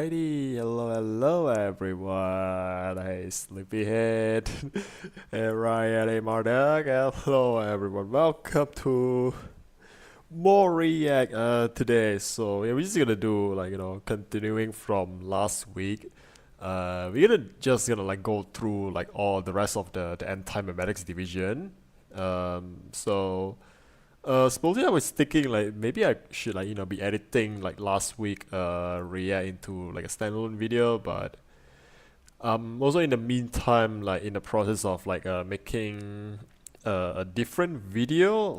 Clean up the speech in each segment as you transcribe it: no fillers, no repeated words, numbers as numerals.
Alrighty, hello everyone. Hey, Sleepyhead. Hey, Ryan, hey, Marduk. Hello everyone. Welcome to more React today. So yeah, we're just gonna do continuing from last week. We're gonna just gonna go through like all the rest of the anti-memetics division. So. Supposedly I was thinking like maybe I should be editing like last week React into like a standalone video, but also in the meantime like in the process of making a different video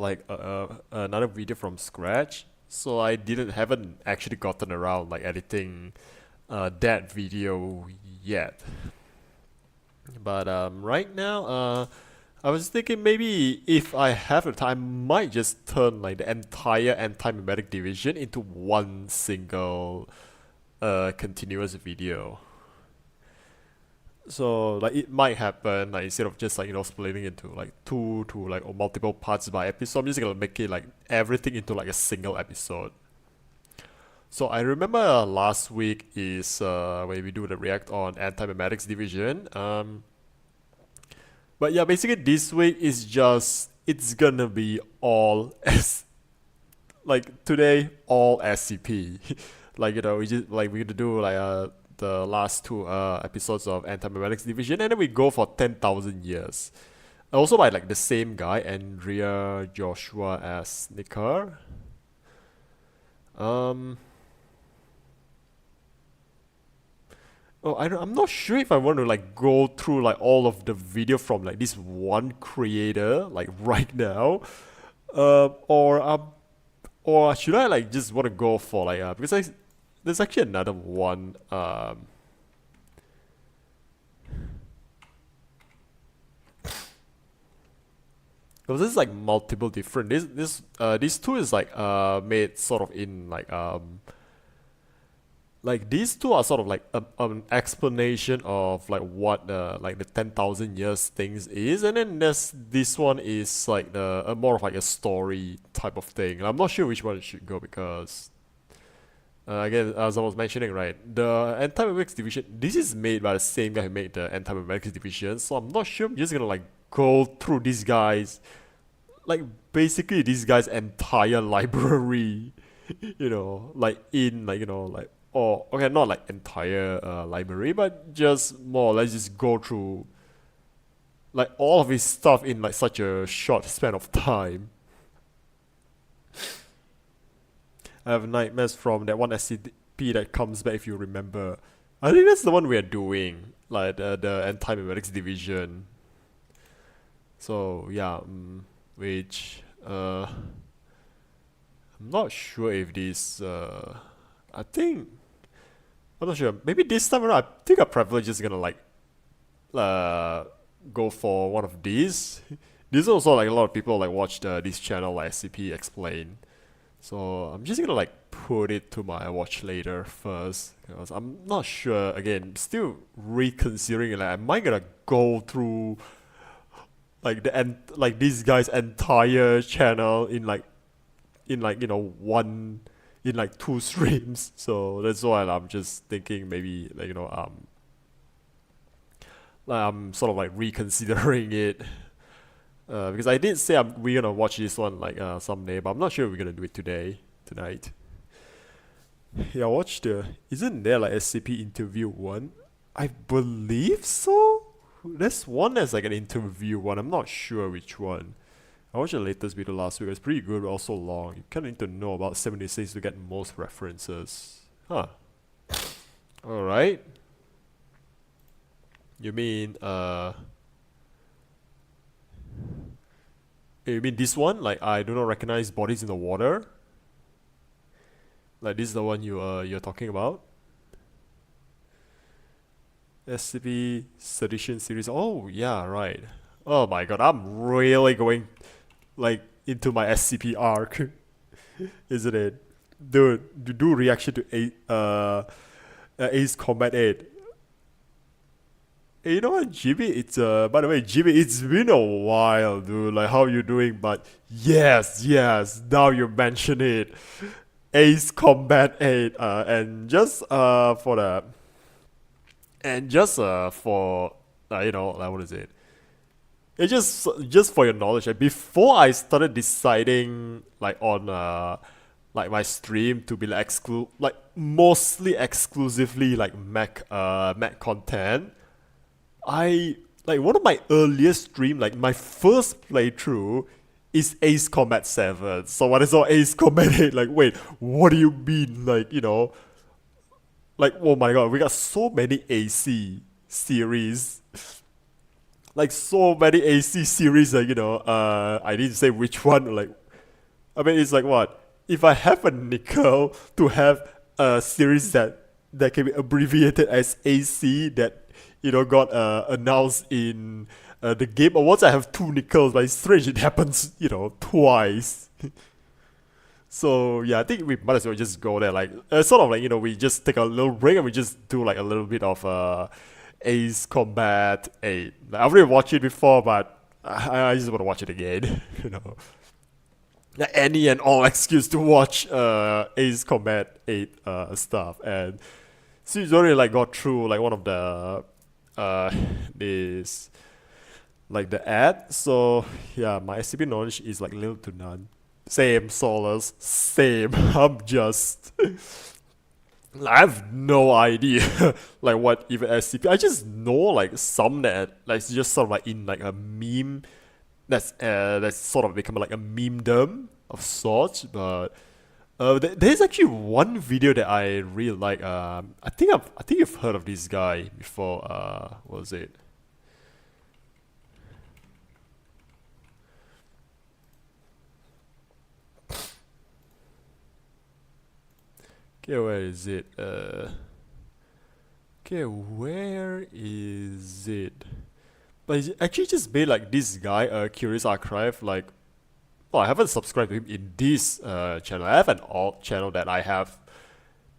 another video from scratch. So I haven't actually gotten around like editing that video yet. But right now I was thinking maybe if I have the time, I might just turn like the entire anti-memetic division into one single continuous video. So like it might happen like instead of just splitting into like two to like or multiple parts by episode, I'm just gonna make it like everything into like a single episode. So I remember last week is when we do the react on anti-memetics division. But yeah, basically this week is just it's gonna be all S like today all SCP. We just like we're gonna do the last two episodes of Anti-Memetics Division, and then we go for 10,000 years. Also by like the same guy, Andrea Joshua as Nicker. Oh, I'm not sure if I want to like go through like all of the video from like this one creator like right now, or should I like just want to go for because there's actually another one. Because this is like multiple different. These two is made sort of in like these two are sort of like an explanation of like what like the 10,000 years things is, and then this one is like the more of like a story type of thing. I'm not sure which one should go because again, as I was mentioning, right, the anti-memetics division, this is made by the same guy who made the anti-memetics division, so I'm not sure I'm just gonna like go through these guys, like basically this guy's entire library, like in like or okay, not like entire library, but just more or less just go through like all of his stuff in like such a short span of time. I have nightmares from that one SCP that comes back if you remember. I think that's the one we are doing, like the anti-memetics division. So yeah, which I'm not sure if this I think I'm not sure. Maybe this time around, I think I'm probably just gonna like go for one of these. This also like a lot of people like watch this channel like SCP explain. So I'm just gonna like put it to my watch later first because I'm not sure. Again, still reconsidering like am I gonna go through like like this guy's entire channel in one in like two streams. So that's why I'm just thinking maybe I'm sort of like reconsidering it because I did say we're gonna watch this one like someday, but I'm not sure we're gonna do it tonight. Yeah, watch isn't there like SCP interview one? I believe so. There's one that's like an interview one. I'm not sure which one. I watched the latest video last week. It was pretty good, but also long. You kind of need to know about 76 to get most references. Huh. Alright. You mean, you mean this one? Like, I do not recognize bodies in the water? Like, this is the one you're talking about? SCP Sedition series. Oh, yeah, right. Oh my god, I'm really going like into my SCP arc, isn't it? Dude, you do reaction to Ace Combat 8. Hey, you know what, Jimmy? It's by the way, Jimmy, it's been a while, dude. Like, how you doing? But yes, now you mention it. Ace Combat 8, and just for the and just for you know, like, what is it? It's just for your knowledge. Like, before I started deciding like on like my stream to be like like mostly exclusively like Mac content, I like one of my earliest stream, like my first playthrough is Ace Combat 7. So when I saw Ace Combat 8, like, wait, what do you mean? Like, you know, like, oh my god, we got so many AC series. Like, so many AC series, like, you know, I didn't say which one, like, I mean, it's like what? If I have a nickel to have a series that can be abbreviated as AC that you know got announced in the Game Awards, I have two nickels. But it's strange it happens, you know, twice. So yeah, I think we might as well just go there. Like sort of like you know we just take a little break and we just do like a little bit of Ace Combat 8. Like, I've already watched it before, but I just want to watch it again. You know. Any and all excuse to watch Ace Combat 8 stuff. And she's already like got through like one of the this like the ad. So yeah, my SCP knowledge is like little to none. Same Solace, same. I'm just I have no idea like what even SCP. I just know like some that like it's just sort of like in like a meme that's sort of become like a memedom of sorts. But there's actually one video that I really like. I think you've heard of this guy before. What was it? Okay, where is it? Okay, where is it? But it's actually just made like this guy, Curious Archive, like well, I haven't subscribed to him in this channel. I have an alt channel that I have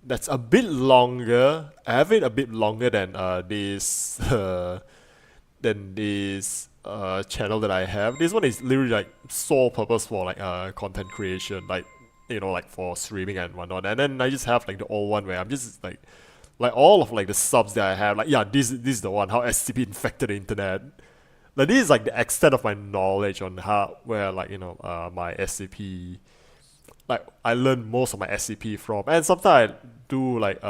that's a bit longer. I have it a bit longer than this channel that I have. This one is literally like sole purpose for like content creation, like you know, like for streaming and whatnot. And then I just have like the old one where I'm just like all of like the subs that I have. Like yeah, this is the one how SCP infected the internet. Like this is like the extent of my knowledge on how where like you know my SCP, like I learned most of my SCP from. And sometimes I do like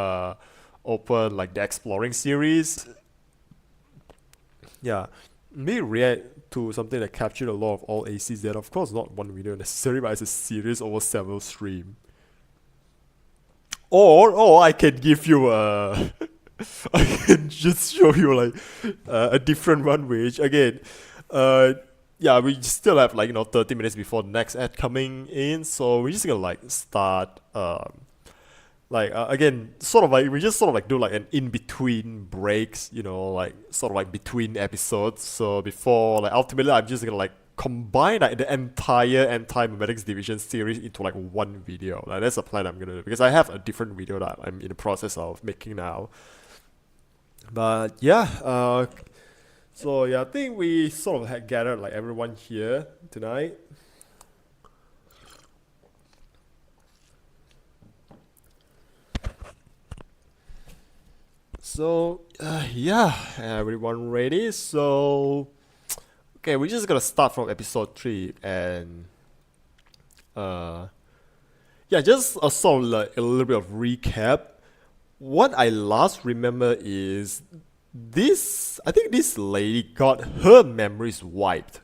open like the exploring series. Yeah, me react to something that captured a lot of all ACs. That of course not one video necessary, but it's a series over several stream. Or I can give you a I can just show you like a different one, which again, uh, yeah, we still have like you know 30 minutes before the next ad coming in, so we're just gonna like start like again sort of like we just sort of like do like an in between breaks, you know, like sort of like between episodes. So before like ultimately I'm just gonna like combine like the entire anti-memetics division series into like one video. Like that's the plan I'm gonna do because I have a different video that I'm in the process of making now. But yeah, so yeah, I think we sort of had gathered like everyone here tonight. So yeah, everyone ready? So okay, we're just gonna start from episode 3 and uh yeah, just a sort of like a little bit of recap. What I last remember is this. I think this lady got her memories wiped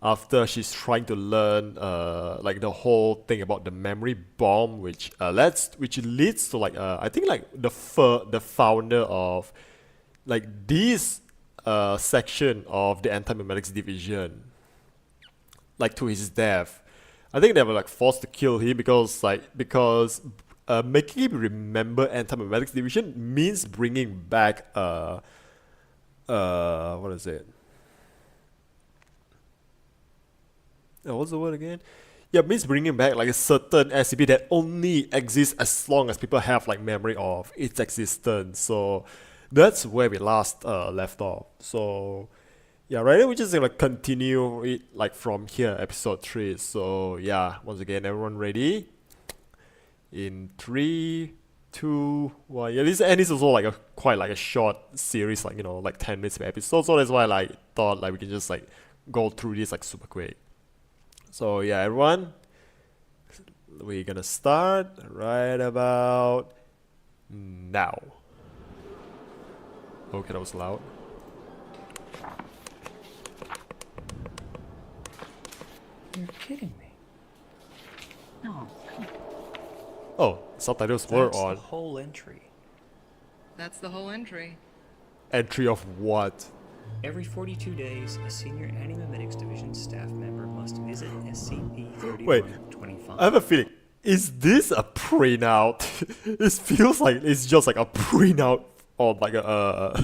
after she's trying to learn like the whole thing about the memory bomb, which leads to like I think like the founder of like this section of the anti-memetics division, like to his death. I think they were like forced to kill him because making him remember anti-memetics division means bringing back what is it? What's the word again? Yeah, means bringing back like a certain SCP that only exists as long as people have like memory of its existence. So that's where we last left off. So yeah, right now we're just gonna continue it like from here, episode 3. So yeah, once again, everyone ready? In 3, 2, 1. Yeah, this and it's also like a quite like a short series, like like 10 minutes per episode. So that's why I like thought like we can just like go through this like super quick. So yeah, everyone, we're gonna start right about now. Okay, that was loud. You're kidding me. No, come on. Oh, subtitles were That's on. the whole entry. That's the whole entry. Entry of what? Every 42 days, a senior Animamedics Division staff member must visit Wait, SCP-3125. I have a feeling. Is this a printout? It feels like it's just like a printout on like a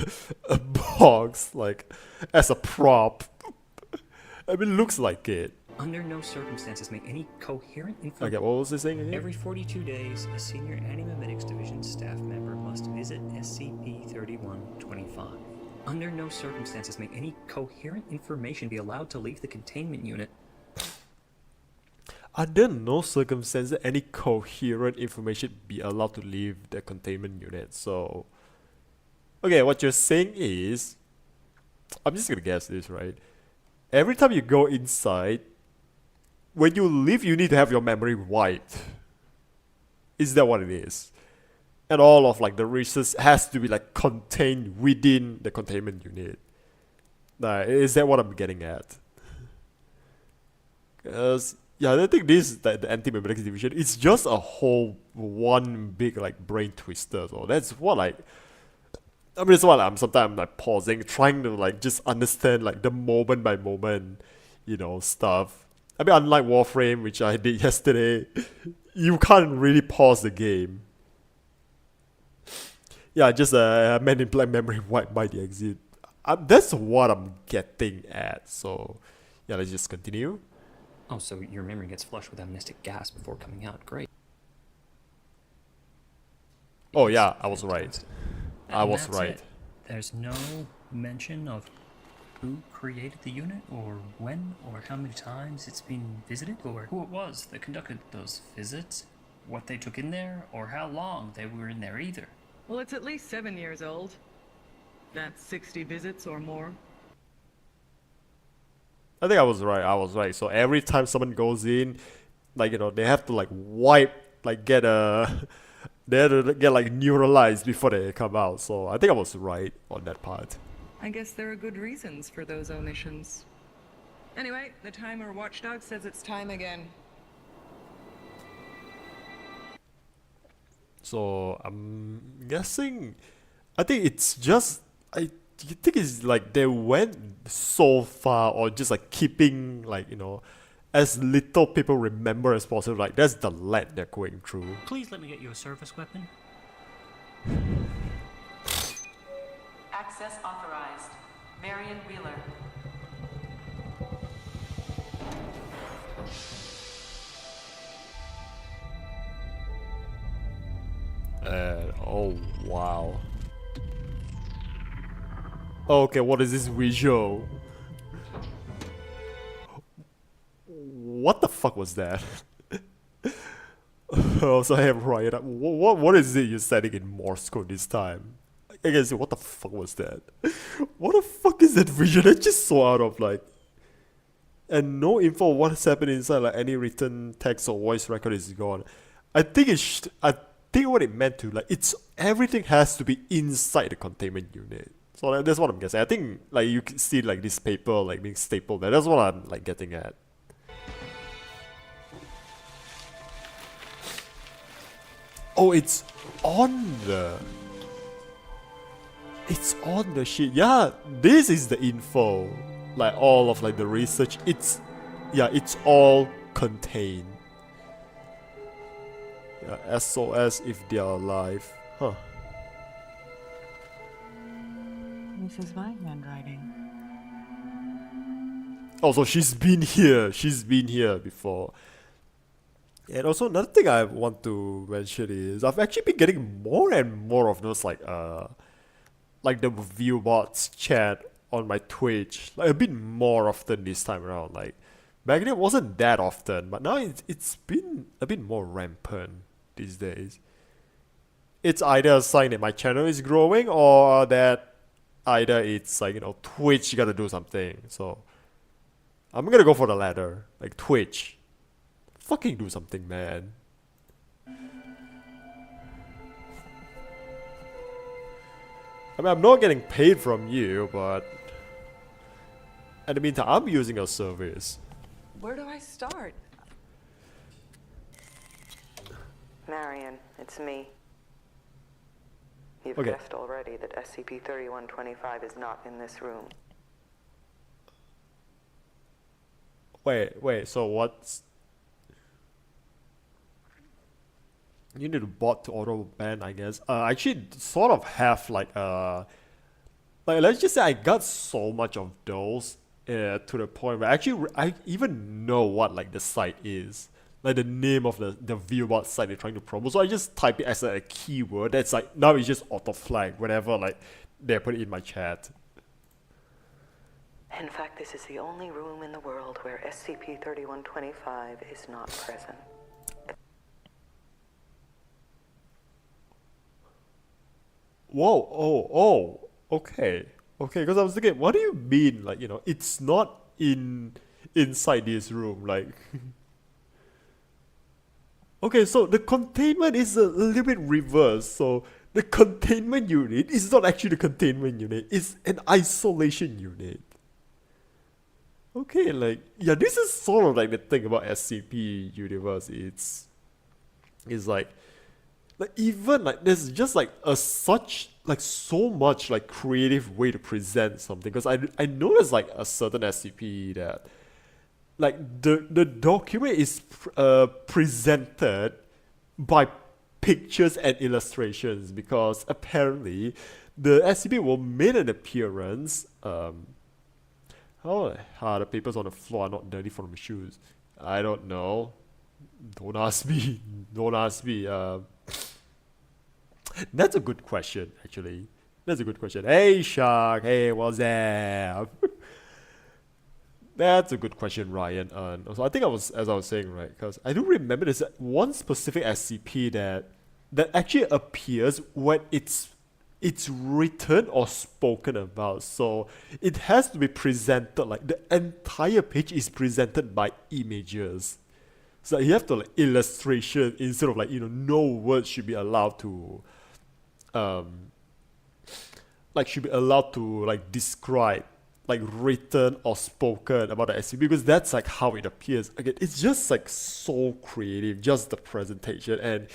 box, like as a prop. I mean, it looks like it. Under no circumstances may any coherent Okay, information. what was this thing again? Every 42 days, a senior Animamedics Division staff member must visit SCP-3125. Under no circumstances may any coherent information be allowed to leave the containment unit. Under no circumstances any coherent information be allowed to leave the containment unit. So, okay, what you're saying is, I'm just gonna guess this, right? Every time you go inside, when you leave, you need to have your memory wiped. Is that what it is? And all of like the research has to be like contained within the containment unit. Is that what I'm getting at? Because yeah, I think this the anti-memetics division. It's just a whole one big like brain twister. So that's what like. I mean, that's why I'm sometimes like pausing, trying to like just understand like the moment by moment, stuff. I mean, unlike Warframe, which I did yesterday, you can't really pause the game. Yeah, just Man in Black memory wiped by the exit. That's what I'm getting at. So, yeah, let's just continue. Oh, so your memory gets flushed with amnestic gas before coming out. Great. Oh yeah, I was right. And I was that's right. it. There's no mention of who created the unit, or when, or how many times it's been visited, or who it was that conducted those visits, what they took in there, or how long they were in there either. Well, it's at least 7 years old. That's 60 visits or more. I think I was right. I was right. So every time someone goes in, like they have to like wipe, like get a, they have to get like neuralized before they come out. So I think I was right on that part. I guess there are good reasons for those omissions. Anyway, the timer watchdog says it's time again. So I'm guessing, I think it's just, I think it's like they went so far or just like keeping like, as little people remember as possible. Like that's the lead they're going through. Please let me get you a service weapon. Access authorized. Marion Wheeler. Oh wow. Okay, what is this visual? What the fuck was that? Also, I have Riot. What is it you're setting in Morse code this time? I guess what the fuck was that? What the fuck is that vision? I just saw out of like, and no info of what's happening inside. Like any written text or voice record is gone. I think I think what it meant to like it's everything has to be inside the containment unit. So that's what I'm guessing. I think like you can see like this paper like being stapled there. That's what I'm like getting at. Oh, it's on the sheet. Yeah, this is the info. Like all of like the research. It's all contained. Yeah, SOS if they are alive. Huh. This is my handwriting. Oh, so she's been here. She's been here before. And also another thing I want to mention is I've actually been getting more and more of those like the viewbots chat on my Twitch, like a bit more often this time around. Like back then it wasn't that often, but now it's been a bit more rampant. these days. It's either a sign that my channel is growing or that either it's like, Twitch gotta do something. So I'm gonna go for the latter. Like Twitch. Fucking do something, man. I mean, I'm not getting paid from you, but in the meantime, I'm using your service. Where do I start? Marion, it's me. You've Okay. guessed already that SCP-3125 is not in this room. Wait, so what's... You need a bot to auto ban, I guess. I actually sort of have like let's just say I got so much of those to the point where actually I even know what like the site is. Like the name of the viewbot site they're trying to promote. So I just type it as a keyword. That's like, now it's just auto flag whenever like they put it in my chat. In fact, this is the only room in the world where SCP-3125 is not present. Whoa, okay, because I was thinking, what do you mean, like, it's not inside this room, like, okay, so the containment is a little bit reversed, so the containment unit is not actually the containment unit, it's an isolation unit. Okay, like, yeah, this is sort of like the thing about SCP universe, it's like even like there's just like so much like creative way to present something, because I know there's like a certain SCP that like the document is presented by pictures and illustrations, because apparently the SCP will make an appearance. How the papers on the floor are not dirty from the shoes? I don't know. Don't ask me. That's a good question, actually. That's a good question. Hey, Shark. Hey, what's up? That's a good question, Ryan. So I think as I was saying, right, because I do remember there's one specific SCP that actually appears when it's written or spoken about. So it has to be presented, like the entire page is presented by images. So you have to like illustration instead of like, no words should be allowed to describe like written or spoken about the SCP, because that's like how it appears. Again, it's just like so creative, just the presentation, and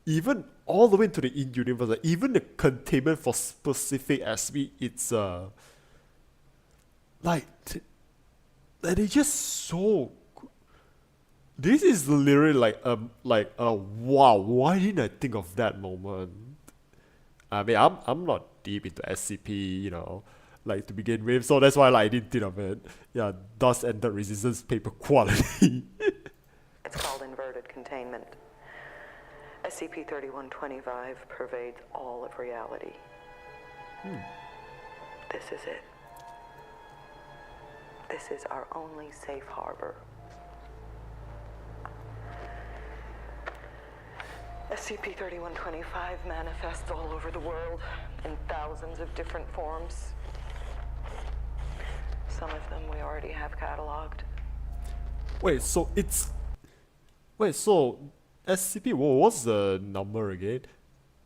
even all the way into the in-universe, like, even the containment for specific SCP, it's it's just so. This is literally like a wow. Why didn't I think of that moment? I mean, I'm not deep into SCP, like to begin with, so that's why like I didn't think of it. Yeah, dust and dirt resistance paper quality. It's called inverted containment. SCP-3125 pervades all of reality. This is it. This is our only safe harbor. SCP-3125 manifests all over the world in thousands of different forms. Some of them we already have cataloged. So SCP, what's the number again?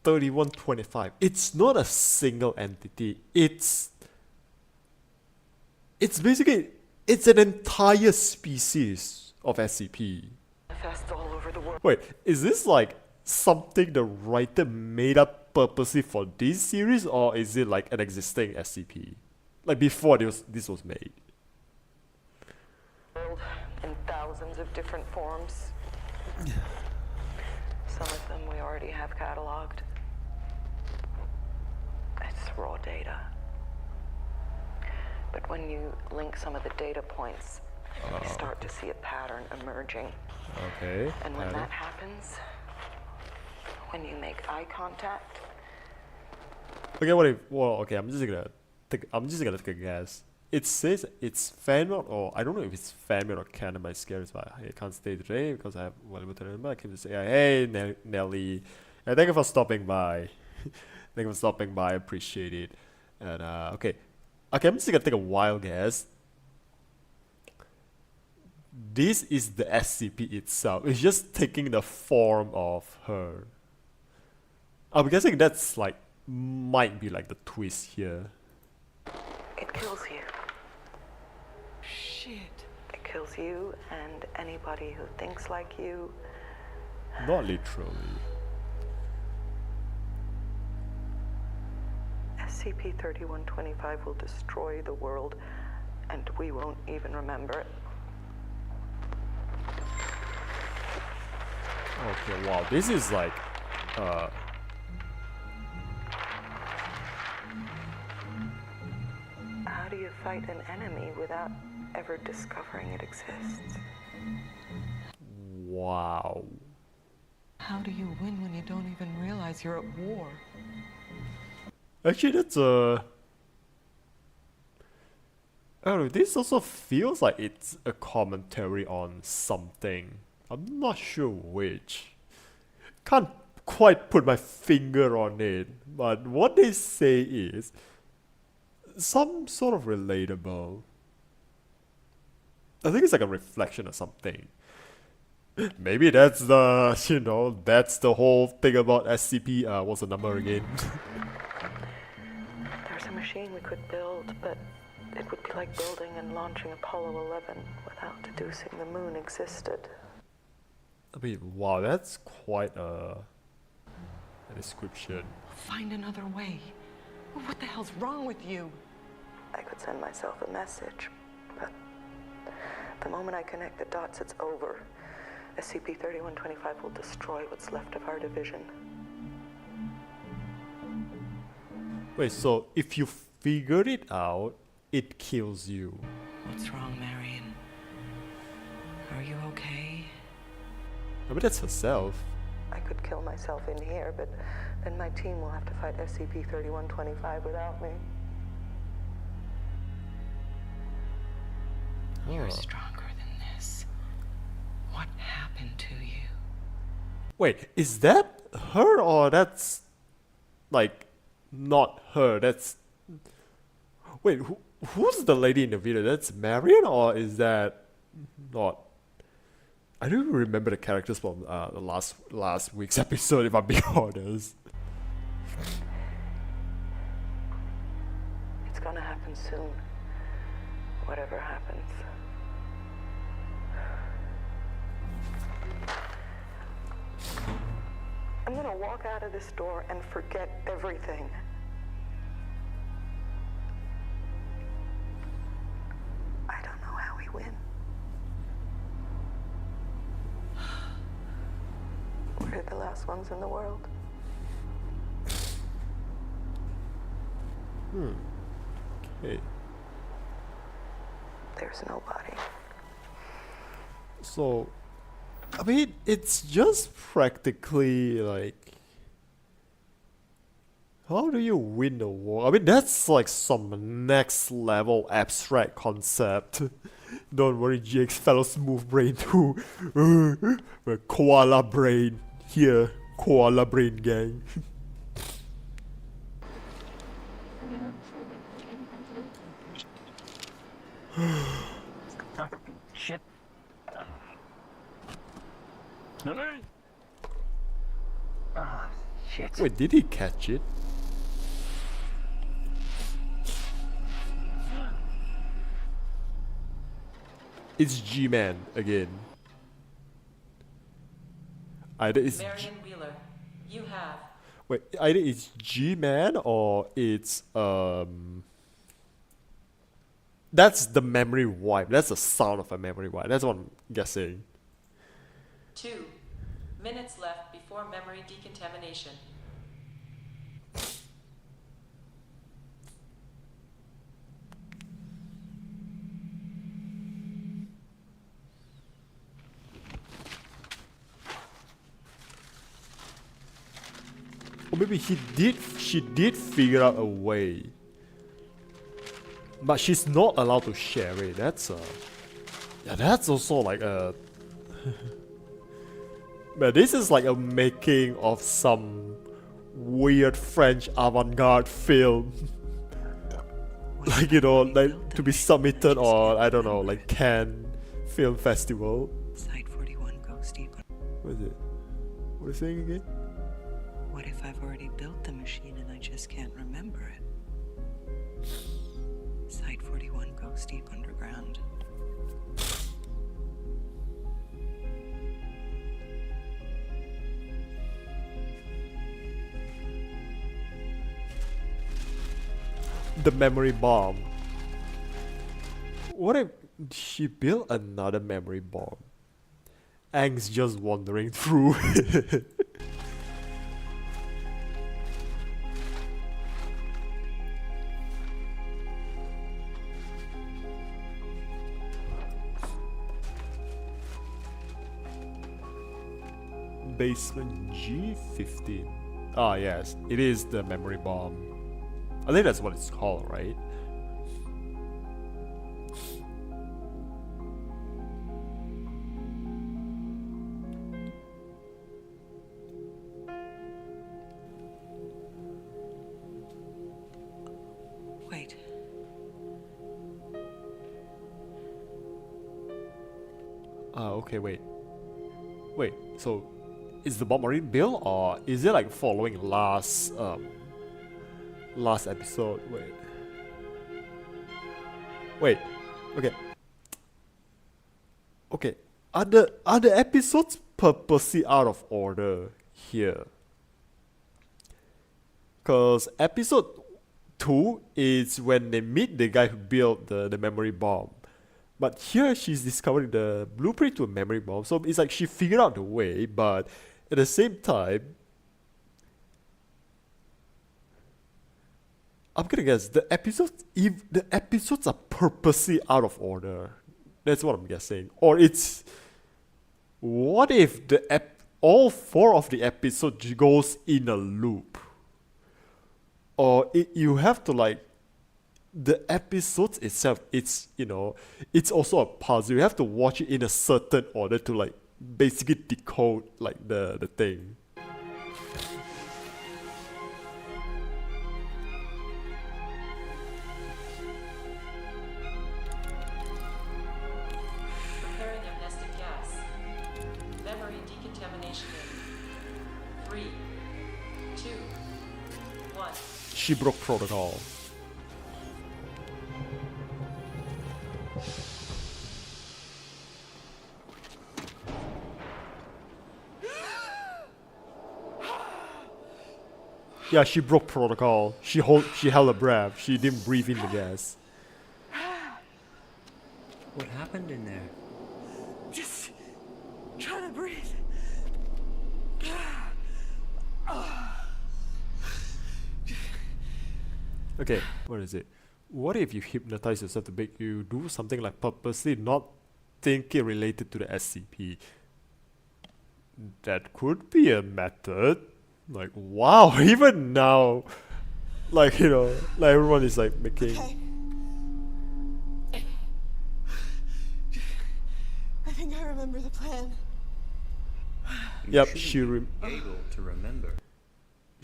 3125. It's not a single entity. It's basically, it's an entire species of SCP. Manifests all over the world. Wait, is this like something the writer made up purposely for this series, or is it like an existing SCP? Like before this was made? In thousands of different forms. Some of them we already have cataloged. It's raw data. But when you link some of the data points, you start to see a pattern emerging. Okay. And when that happens, when you make eye contact. Okay, what if? Well, okay. I'm just gonna take a guess. it says it's fan mode, or I don't know if it's fan mode or canon, but it's scary, but I can't stay today because I have valuable to remember. I came to say, hey, Nelly, and thank you for stopping by. Thank you for stopping by, appreciate it. And okay, I'm just gonna take a wild guess. This is the SCP itself. It's just taking the form of her. I'm guessing that's like, might be like the twist here. It kills you. Shit. It kills you and anybody who thinks like you. Not literally. SCP-3125 will destroy the world, and we won't even remember it. Okay, wow, this is like, How do you fight an enemy without ever discovering it exists? wow. How do you win when you don't even realize you're at war? Actually, that's a... I don't know, this also feels like it's a commentary on something. I'm not sure which. Can't quite put my finger on it, but what they say is some sort of relatable. I think it's like a reflection of something. Maybe that's the, you know, that's the whole thing about SCP. What's the number again? There's a machine we could build, but it would be like building and launching Apollo 11 without deducing the moon existed. I mean, wow, that's quite a description. Find another way. What the hell's wrong with you? I could send myself a message, but the moment I connect the dots, it's over. SCP-3125 will destroy what's left of our division. Wait, so if you figure it out, it kills you. What's wrong, Marion? Are you okay? I mean, that's herself. I could kill myself in here, but then my team will have to fight SCP-3125 without me. You're stronger than this. What happened to you? Wait, is that her or that's like not her? That's wait, who's the lady in the video? That's Marion or is that not? I don't even remember the characters from the last week's episode, if I'm being honest. It's gonna happen soon. Whatever happens. I'm gonna walk out of this door and forget everything. I don't know how we win. We're the last ones in the world. Okay. There's nobody. So, I mean, it's just practically like, how do you win the war? I mean, that's like some next level abstract concept. Don't worry, Jake's fellow smooth brain too. Koala brain here, koala brain gang. Shit. No. Ah, shit. Wait, did he catch it? It's G-Man again. Either it's Marion Wheeler, you have wait, either it's G-Man or it's that's the memory wipe. That's the sound of a memory wipe. That's what I'm guessing. 2 minutes left before memory decontamination. Or maybe she did figure out a way. But she's not allowed to share it. That's yeah, that's also like a. But this is like a making of some weird French avant-garde film. Like, you know, like to be submitted or I don't know, like Cannes Film Festival. Site 41 goes deep. What is it? What are you saying again? What if I've already built the machine and I just can't remember it? Site 41 goes deep underground. The memory bomb. What if she built another memory bomb? Aang's just wandering through. Basement G15. Ah, yes, it is the memory bomb. I think that's what it's called, right? Wait. Okay, wait. Wait, so is the bomb already built or is it like following last episode? Wait. Okay. Okay. Are the episodes purposely out of order here? Cause episode 2 is when they meet the guy who built the memory bomb. But here she's discovering the blueprint to a memory bomb. So it's like she figured out the way, but at the same time, I'm gonna guess the episodes are purposely out of order. That's what I'm guessing. Or it's, what if all 4 of the episodes goes in a loop? Or you have to like, the episodes itself, it's, you know, it's also a puzzle. You have to watch it in a certain order to like basically decode like the thing. Preparing amnestic gas. Memory decontamination in 3, 2, 1. She broke protocol. Yeah, she broke protocol. She held her breath. She didn't breathe in the gas. What happened in there? Just trying to breathe. Okay, what is it? What if you hypnotize yourself to make you do something like purposely not thinking related to the SCP? That could be a method. Like, wow, even now, like, you know, like everyone is like making. Okay. I think I remember the plan. Yep, You she shouldn't be able to remember.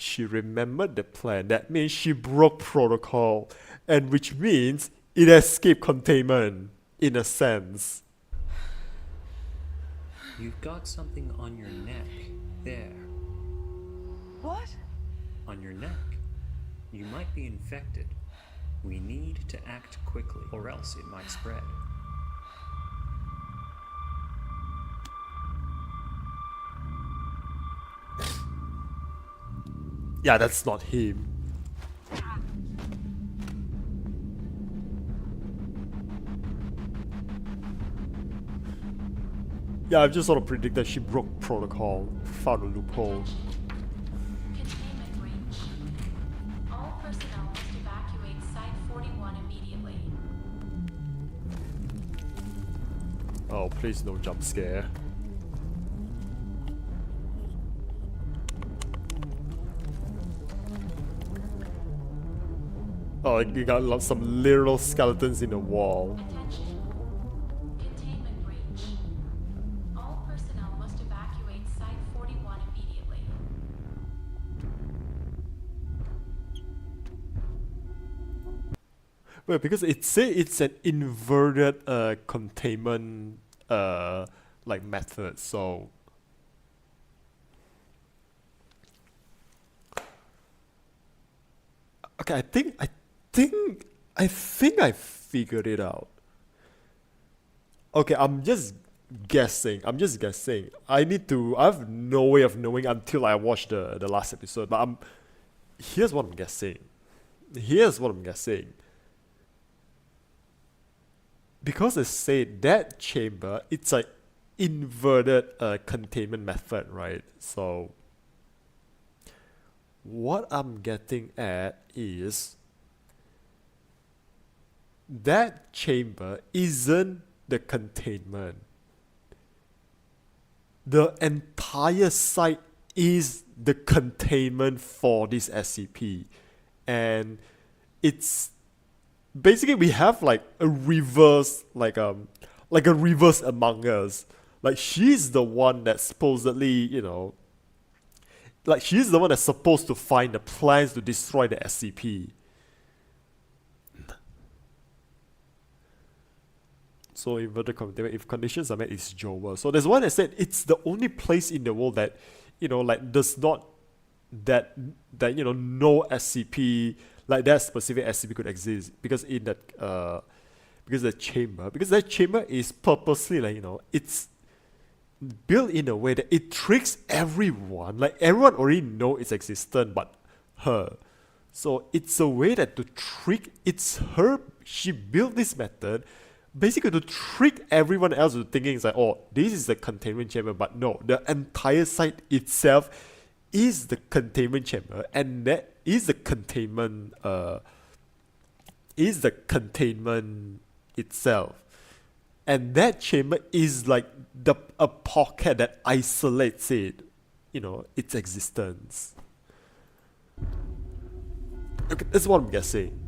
she remembered the plan. That means she broke protocol, and which means it escaped containment in a sense. You've got something on your neck. There. What? On your neck. You might be infected. We need to act quickly, or else it might spread. Yeah, that's not him. Yeah, I've just sort of predicted she broke protocol, found a loophole. Containment breach. All personnel must evacuate Site 41 immediately. Oh, please no jump scare. Oh, like you got some literal skeletons in the wall. Attention. Containment breach. All personnel must evacuate Site 41 immediately. Well, because it say it's an inverted containment like method, so okay, I think I figured it out. Okay, I'm just guessing. I have no way of knowing until I watch the last episode, but here's what I'm guessing. Because they say that chamber, it's like inverted containment method, right? So what I'm getting at is that chamber isn't the containment. The entire site is the containment for this SCP. And it's basically we have like a reverse Among Us. Like she's the one that supposedly, like she's the one that's supposed to find the plans to destroy the SCP. So inverted containment, if conditions are met, it's Joel. So there's one that said it's the only place in the world that, like does not that no SCP, like that specific SCP could exist, because in that because that chamber is purposely like, it's built in a way that it tricks everyone. Like everyone already know its existence but her. So it's a way that to trick, it's her, she built this method basically to trick everyone else into thinking it's like, oh, this is the containment chamber, but no, the entire site itself is the containment chamber, and that is the containment itself. And that chamber is like a pocket that isolates it, its existence. Okay, that's what I'm guessing.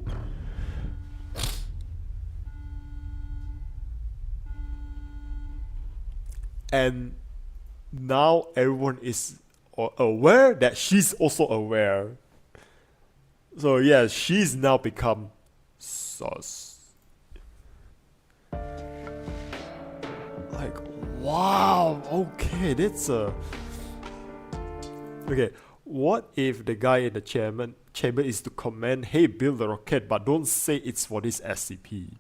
And now everyone is aware that she's also aware. So yeah, she's now become sus. Like, wow, okay, that's a... Okay, what if the guy in the chamber is to command, hey, build the rocket, but don't say it's for this SCP?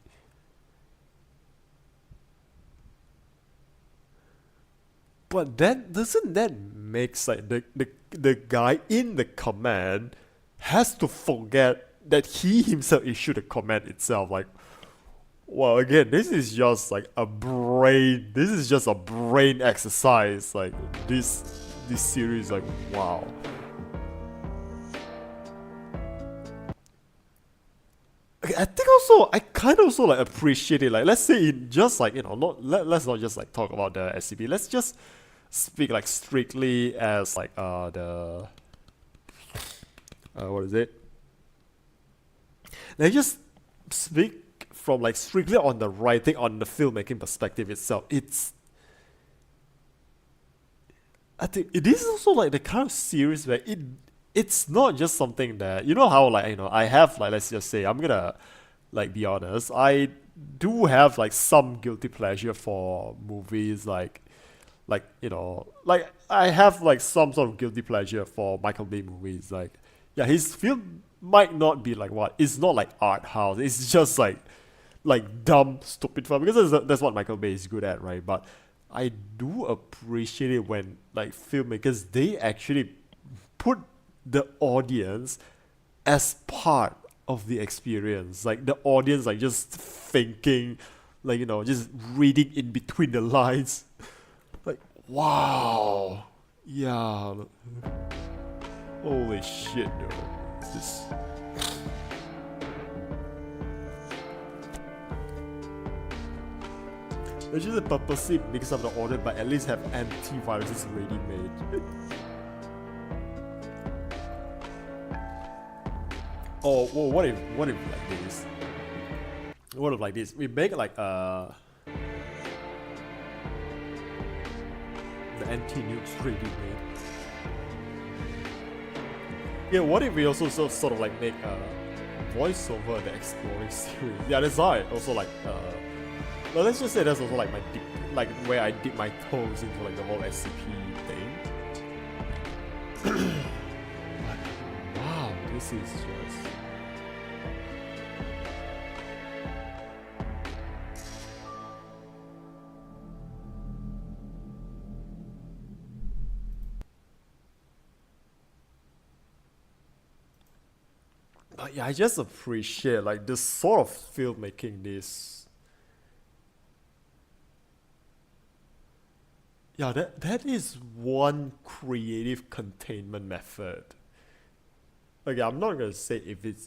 But then, doesn't that make like the guy in the command has to forget that he himself issued the command itself? Like, well, again, this is just a brain exercise. Like this series, like, wow. Okay, I kind of also like appreciate it. Like, let's say it just like, let's not just like talk about the SCP. Let's just speak like strictly as like what is it? Let's just speak from like strictly on the writing, on the filmmaking perspective itself. I think it is also like the kind of series where it's not just something that, how like, I have like, let's just say, I'm gonna like be honest, I do have like some guilty pleasure for movies like I have like some sort of guilty pleasure for Michael Bay movies. Like, yeah, his film might not be like it's not like art house. It's just like dumb, stupid fun, because that's what Michael Bay is good at, right? But I do appreciate it when like filmmakers, they actually put the audience as part of the experience. Like the audience like just thinking, like, just reading in between the lines. Like, wow. Yeah. Holy shit, dude. This. They just purposely mix up the order, but at least have antiviruses ready made. Oh, well, what if like this? What if like this? We make like the anti-nuke 3D made. Yeah, what if we also sort of like make a voiceover the exploring series? Yeah, that's right. Also like well, let's just say that's also like my dip, like where I dip my toes into like the whole SCP thing. Like, wow, this is just. Yeah, I just appreciate like this sort of filmmaking. This, yeah, that is one creative containment method. Okay, I'm not gonna say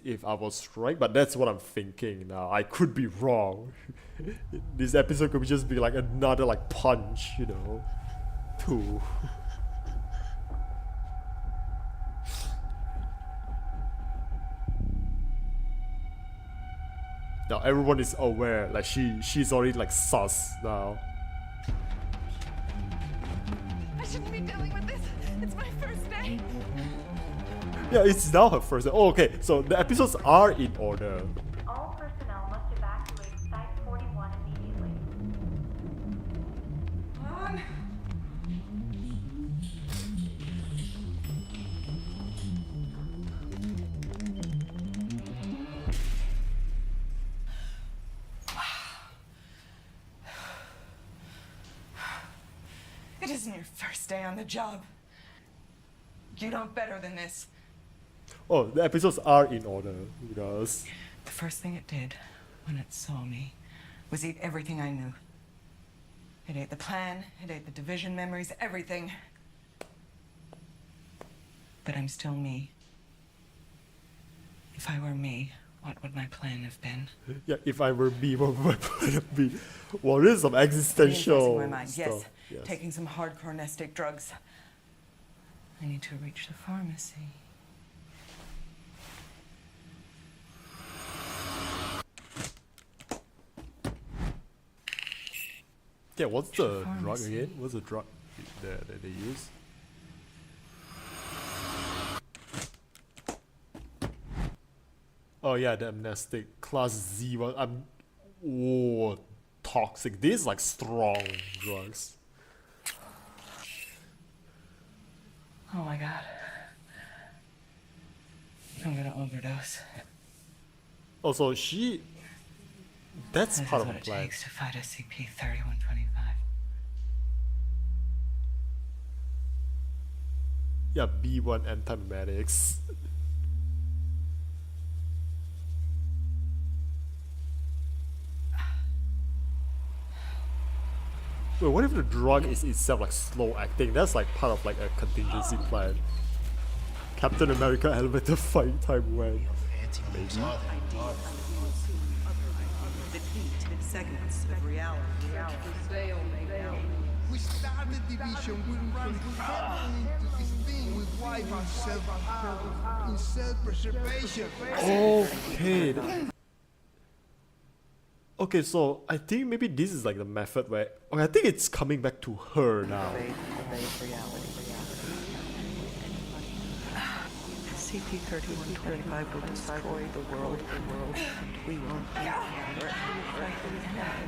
if I was right, but that's what I'm thinking now. I could be wrong. This episode could just be like another like punch, you know, to. Now everyone is aware, like she's already like sus now. I shouldn't be dealing with this. It's my first day. Yeah, it's now her first day. Oh, okay, so the episodes are in order. All personnel must evacuate Site 41 immediately. On. It isn't your first day on the job. You know better than this. Oh, the episodes are in order because The first thing it did when it saw me was eat everything I knew. It ate the plan, it ate the division memories, everything. But I'm still me. If I were me, what would my plan have been? yeah, if I were me, what would my plan be? Well, this is some existential Reinforcing my mind. stuff. Yes, taking some hardcore nestic drugs. I need to reach the pharmacy. Yeah, what's the drug Pharmacy. again? What's the drug that they use? Oh yeah, the amnestic class Z one. Oh, toxic. These like strong drugs. Oh my god. I'm gonna overdose. Also, she. That's This part is of what the it plan. takes to fight SCP-3125. Yeah, B1 antimedics. Wait, what if the drug is itself like slow acting? That's like part of like a contingency plan. Captain America elevator fight time when? Maybe. Segments of reality. We started division, we ran heavily into this thing, we wipe ourselves out in self-preservation. Okay. Okay, so I think maybe this is like the method where. Okay, I think it's coming back to her now. SCP-3125 will destroy the world. We won't be together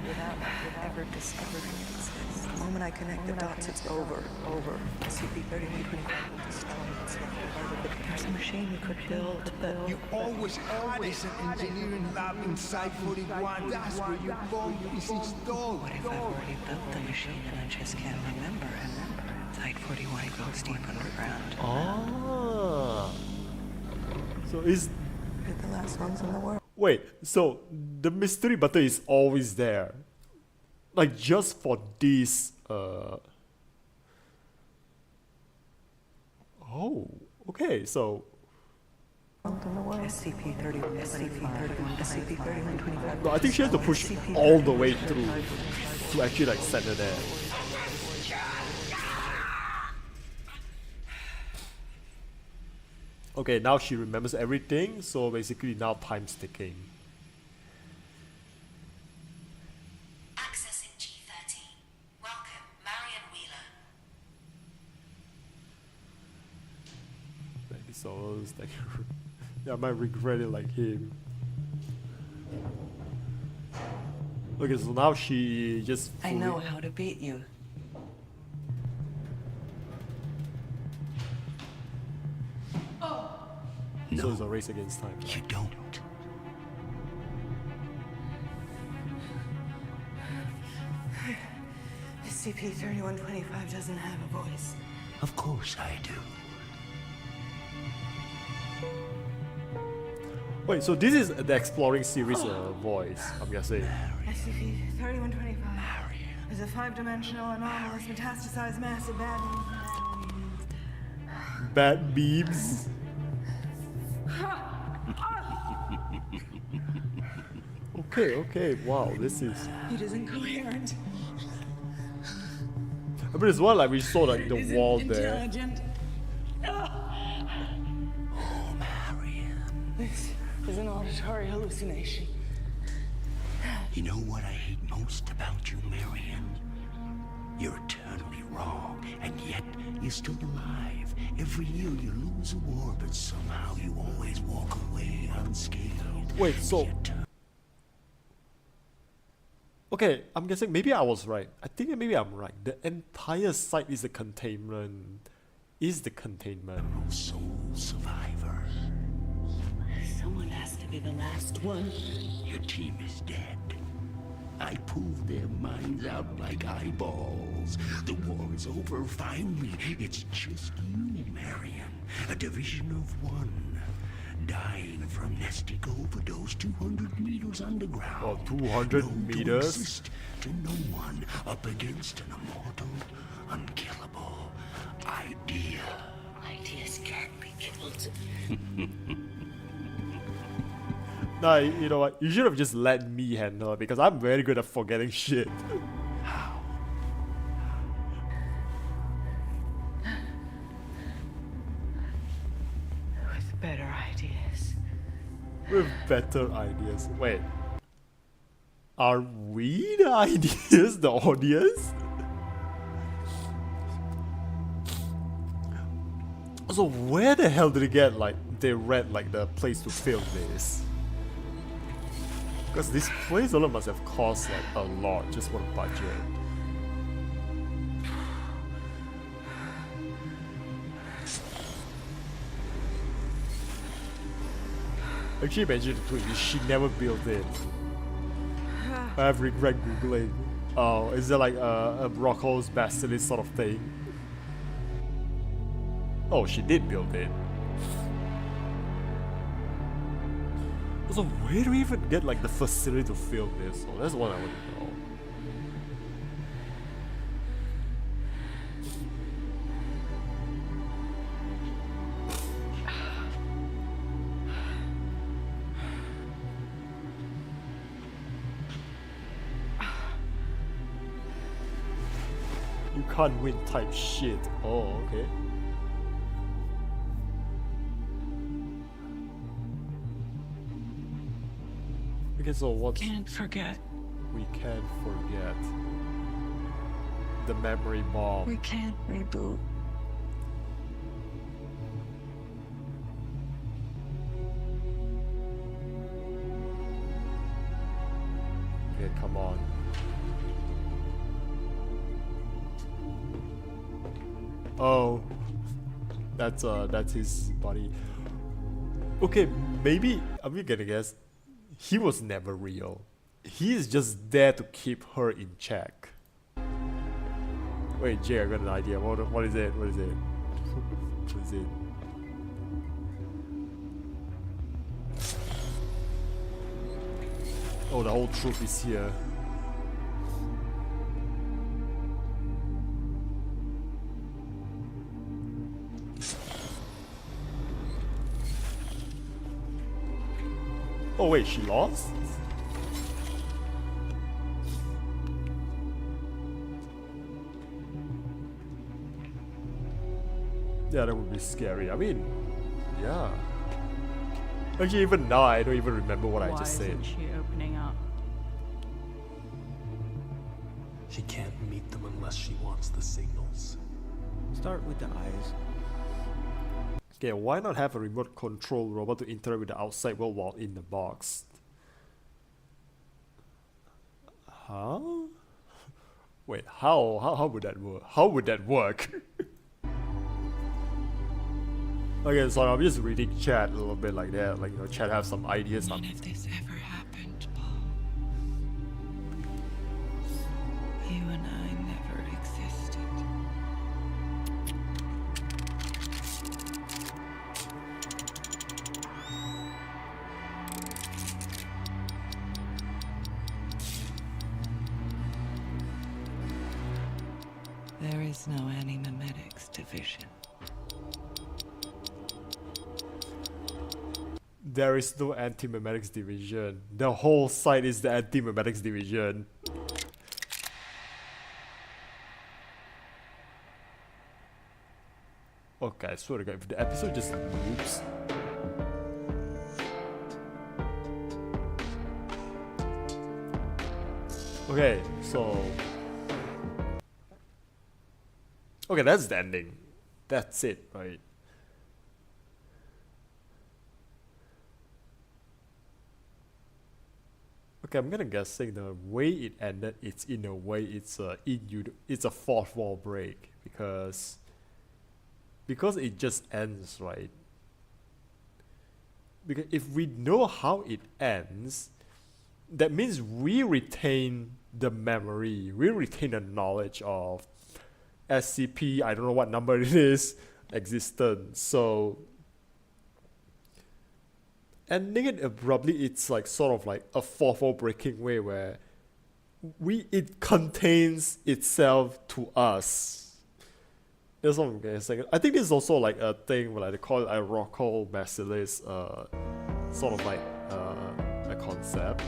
without ever discovering it exists. The moment I connect the dots, it's over. SCP-3125 will destroy itself. There's a machine we could build. You always had as an engineering lab in Site 41, that's where your bomb is installed. What if I've already built the machine and I just can't remember? Site 41 goes deep underground. Ah. So is We're the last ones in the world. wait, so the mystery button is always there. Like just for this Oh, okay, so SCP-3125. no, I think she has to push all the way through to actually like send her there. Okay, now she remembers everything, so basically now time's ticking. Accessing G13. Welcome, Marion Wheeler. $90, thank you. Yeah, I might regret it like him. Okay, so now she just I know how to beat you. So it's a race against time. You don't. SCP-3125 doesn't have a voice. Of course I do. Wait, so this is the exploring series voice, I'm guessing. SCP-3125 is a 5-dimensional anomalous metastasized mass of Bad beams. Okay, wow, this is. It is incoherent. I mean, it's one like we saw like the It wall isn't there. intelligent. Oh, Marion. This is an auditory hallucination. You know what I hate most about you, Marion? You're eternally wrong, and yet you're still alive. Every year you lose a war, but somehow you always walk away unscathed. Wait, so. Okay, I'm guessing maybe I was right. I think maybe I'm right. The entire site is the containment. Soul survivor. Someone has to be the last one. Your team is dead. I pulled their minds out like eyeballs. The war is over, finally. It's just you, Marion. A division of one. Dying from nestic overdose 200 meters underground. Oh, 200 Known to meters? exist to no one, up against an immortal, unkillable idea. Ideas can't be killed. Nah, you know what? You should have just let me handle it because I'm very good at forgetting shit. How? With better ideas. With better ideas. Wait. Are we the ideas, the audience? So where the hell did they get like they read like the place to film this? Because this place alone must have cost like a lot just for the budget. Actually, imagine the twist. She never built it. I have regret googling. Oh, is there like a Rocco's Basilisk sort of thing? Oh, she did build it. So where do we even get like the facility to film this? Oh, that's what I want to know. You can't win type shit. Oh, okay. Okay, so what's... Can't forget. We can't forget. The memory bomb. We can't reboot. Okay, come on. Oh, that's his body. Okay, maybe I'm gonna guess he was never real. He is just there to keep her in check. Wait, Jay, I got an idea. What is it? What is it? What is it? Oh, the whole truth is here. Oh wait, she lost? Yeah, that would be scary. I mean, Yeah. Actually, even now, I don't even remember what I Why just said. isn't she opening up? She can't meet them unless she wants the signals. Start with the eyes. Okay, why not have a remote control robot to interact with the outside world while in the box? Huh? Wait, how would that work? How would that work? Okay, so I'm just reading chat a little bit like that, like, you know, chat have some ideas on. None of this ever happened, Paul. You and I never existed. There is no anti-memetics division. There is no anti-memetics division. The whole site is the anti-memetics division. Okay, I swear to God, if the episode just loops. Okay, so. Okay, that's the ending. That's it, right? Okay, I'm gonna guessing the way it ended, it's in a way it's a fourth wall break because it just ends, right? Because if we know how it ends, that means we retain the memory, we retain the knowledge of SCP, I don't know what number it is, existence. So ending it abruptly, it's like sort of like a fourth wall breaking way where it contains itself to us. That's what I'm guessing. I think this is also like a thing where like they call it a Rockwell Bacillus, sort of like a concept.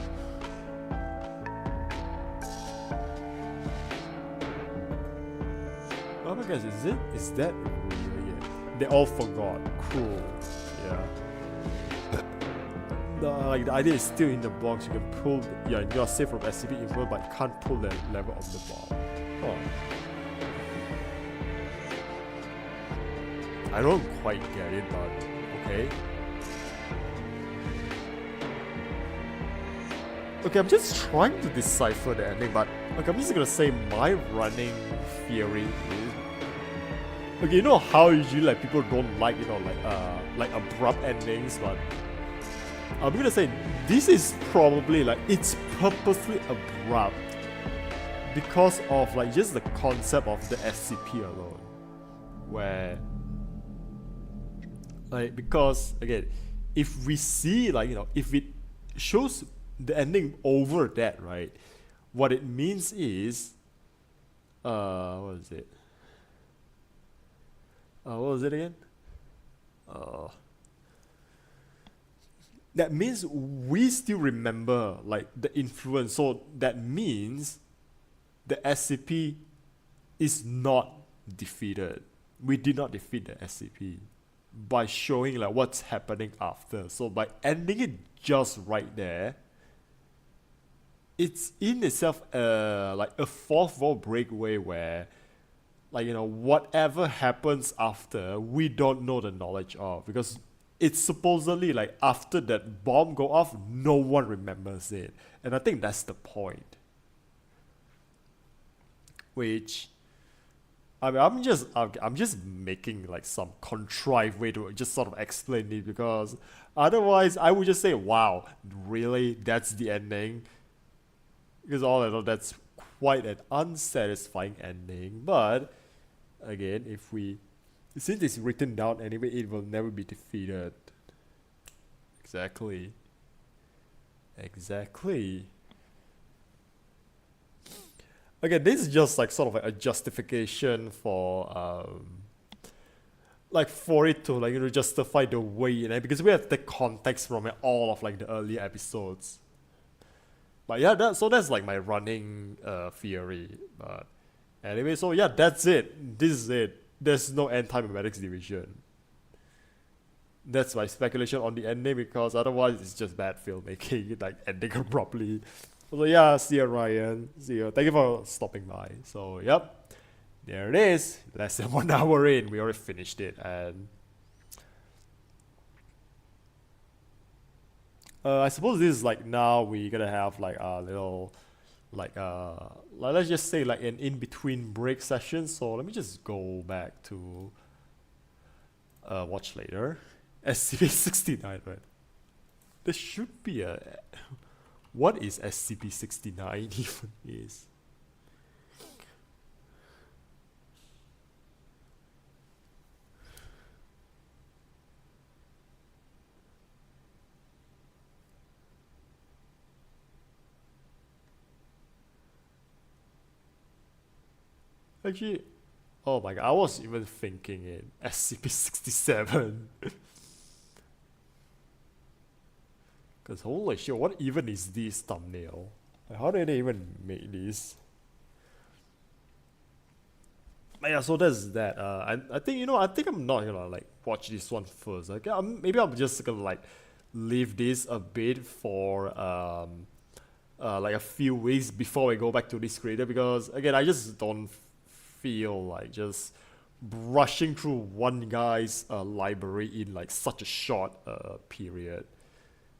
Oh my gosh, is that really it? They all forgot. Cool. Yeah. Like the idea is still in the box. You can pull. Yeah, you're safe from SCP info, but you can't pull the level of the bomb. Oh. I don't quite get it, but okay. Okay, I'm just trying to decipher the ending, but okay, I'm just gonna say my running theory is. Okay, you know how usually like people don't like, you know, like abrupt endings, but I'm gonna say this is probably like it's purposely abrupt because of like just the concept of the SCP alone, where like because again, if we see like, you know, if it shows the ending over that, right, what it means is what is it? What was it again? That means we still remember like the influence. So that means the SCP is not defeated. We did not defeat the SCP by showing like what's happening after. So by ending it just right there, it's in itself like a fourth wall breakaway where, like, you know, whatever happens after, we don't know the knowledge of, because it's supposedly like after that bomb go off, no one remembers it, and I think that's the point. Which, I mean, I'm just making like some contrived way to just sort of explain it, because otherwise I would just say, wow, really, that's the ending? Because all I know, that's quite an unsatisfying ending. But again, since it's written down anyway, it will never be defeated. Exactly. Again, this is just like sort of like a justification for like for it to, like, you know, justify the way, you know, because we have the context from all of like the earlier episodes. But yeah, that's like my running theory. But anyway, so yeah, that's it. This is it. There's no anti-memetics division. That's my speculation on the ending, because otherwise it's just bad filmmaking, like ending abruptly. So yeah, see you, Ryan. See you. Thank you for stopping by. So yep, there it is. Less than 1 hour in, we already finished it, and I suppose this is like now we're gonna have like a little like let's just say like an in-between break session. So let me just go back to watch later. SCP-69, right? There should be a... What is SCP-69 even is? Actually, oh my god, I was even thinking it. SCP-67. Because holy shit, what even is this thumbnail? Like, how did they even make this? But yeah, so that's that. I think, you know, I think I'm not gonna like watch this one first. Like, maybe I'm just gonna like leave this a bit for like a few weeks before we go back to this creator, because again, I just don't feel like just brushing through one guy's library in like such a short period.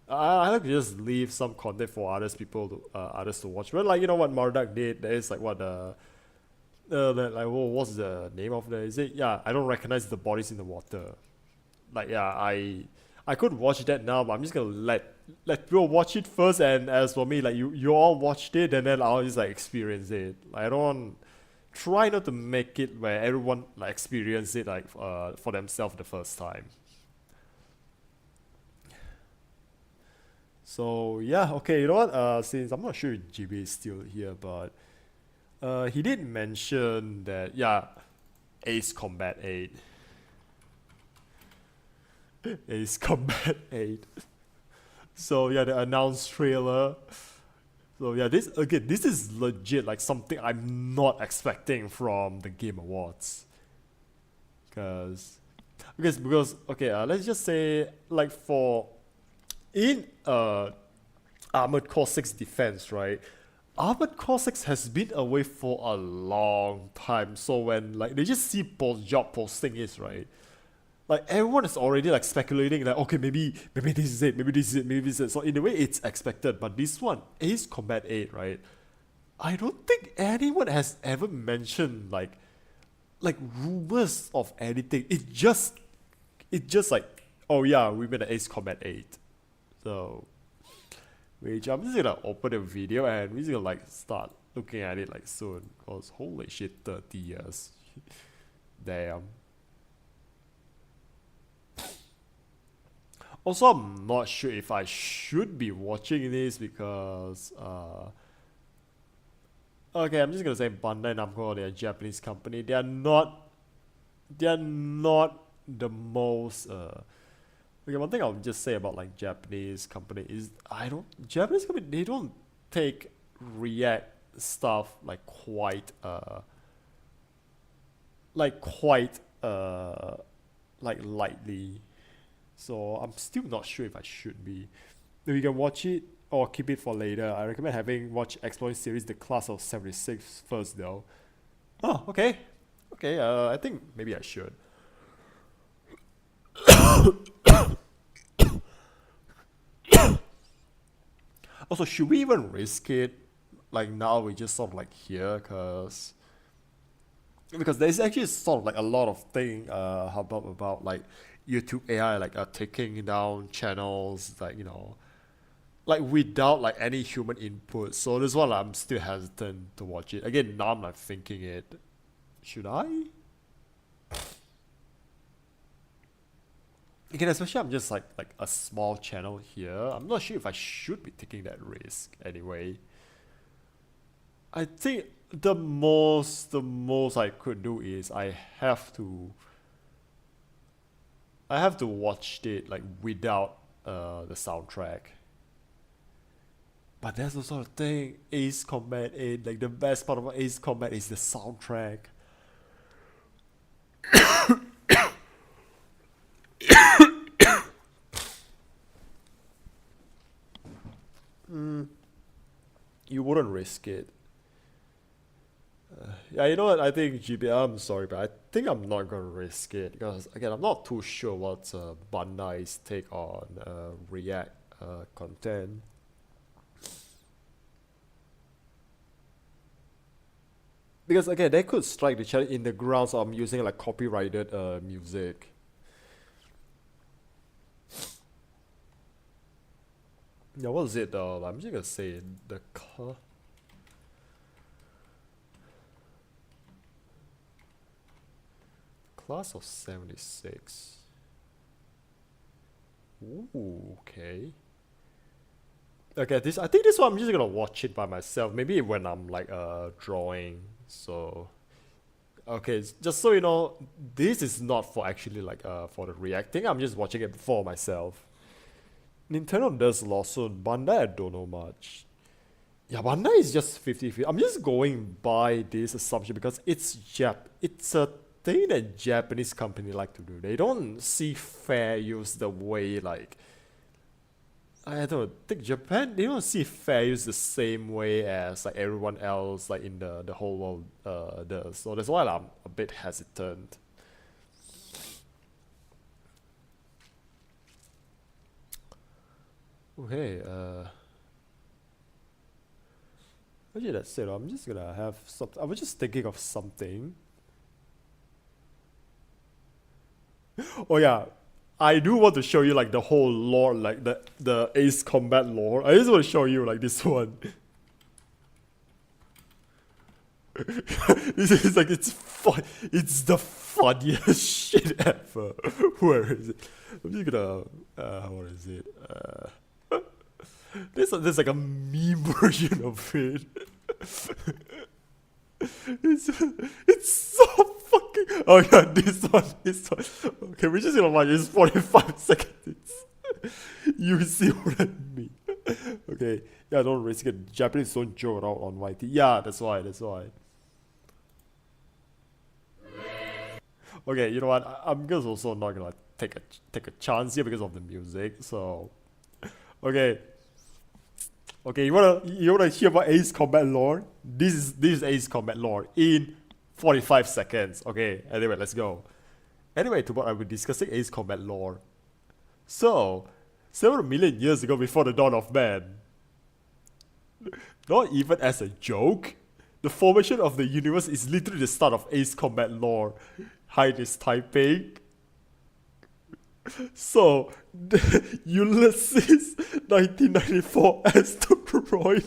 I like to just leave some content for others to watch. But like, you know what Marduk did? There is like what like what's the name of the? Is it? Yeah, I don't recognize the bodies in the water. Like yeah, I could watch that now, but I'm just gonna let people watch it first. And as for me, like you all watched it, and then I'll just like experience it. Like, I don't try not to make it where everyone like experience it like for themselves the first time. So yeah, okay, you know what? Since I'm not sure if GB is still here, but he did mention that yeah, Ace Combat 8. Ace Combat 8. So yeah, the announced trailer. So yeah, this is legit like something I'm not expecting from the Game Awards. Because okay, let's just say like for in Armored Core 6 Defense, right? Armored Core 6 has been away for a long time. So when like they just see job posting is, right? Like everyone is already like speculating that okay, maybe this is it, maybe this is it, maybe this is it. So in a way it's expected, but this one, Ace Combat 8, right? I don't think anyone has ever mentioned like rumors of anything. It just like, oh yeah, we made an Ace Combat 8. So which I'm just gonna open the video and we're just gonna like start looking at it like soon, because holy shit, 30 years. Damn. Also, I'm not sure if I should be watching this because okay, I'm just gonna say Bandai Namco, they're a Japanese company. They're not the most okay, one thing I'll just say about like Japanese company is Japanese company, they don't take React stuff like quite lightly. So I'm still not sure if I should be. If you can watch it or keep it for later, I recommend watch Exploring series The Class of 76 first though. Oh, okay. Okay, I think maybe I should. Also, should we even risk it? Like now we just sort of like here, because there's actually sort of like a lot of thing about like YouTube AI like taking down channels, like, you know, like without like any human input. So this one I'm still hesitant to watch it. Again, now I'm like thinking it. Should I? Again, especially I'm just like a small channel here. I'm not sure if I should be taking that risk anyway. I think the most I could do is I have to watch it like without the soundtrack. But that's the sort of thing. Ace Combat 8, like the best part of Ace Combat is the soundtrack. wouldn't risk it. Yeah, you know what? I think GB. I'm sorry, but I think I'm not gonna risk it because again, I'm not too sure what's Bandai's take on React content. Because again, they could strike the channel in the grounds of using like copyrighted music. Yeah, what is it though? I'm just gonna say the class of 76. Ooh, okay. Okay, I think this one I'm just gonna watch it by myself. Maybe when I'm like drawing. So okay, just so you know, this is not for actually like for the reacting. I'm just watching it for myself. Nintendo does lawsuit. Bandai, I don't know much. Yeah, Bandai is just 50-50. I'm just going by this assumption because it's a thing that Japanese company like to do. They don't see fair use the way like I don't think Japan, they don't see fair use the same way as like everyone else like in the whole world does. So that's why I'm a bit hesitant. Okay, actually that's it. I'm just gonna have some. I was just thinking of something. Oh yeah, I do want to show you like the whole lore, like the Ace Combat lore. I just want to show you like this one. This is like it's fun. It's the funniest shit ever. Where is it? I'm just gonna. What is it? There's like a meme version of it. It's so fucking. Oh yeah, this one. Okay, we're just gonna watch. It's 45 seconds. You see what I mean? Okay, yeah, don't risk it. Japanese don't joke around on YT. Yeah, that's why. Okay, you know what? I'm just also not gonna take a chance here because of the music. So, okay. Okay, you wanna hear about Ace Combat lore? This is Ace Combat lore in 45 seconds. Okay, anyway, let's go. Anyway, to what I will be discussing Ace Combat lore. So, several million years ago before the dawn of man, not even as a joke, the formation of the universe is literally the start of Ace Combat lore. Highness typing. So, Ulysses 1994 asteroid.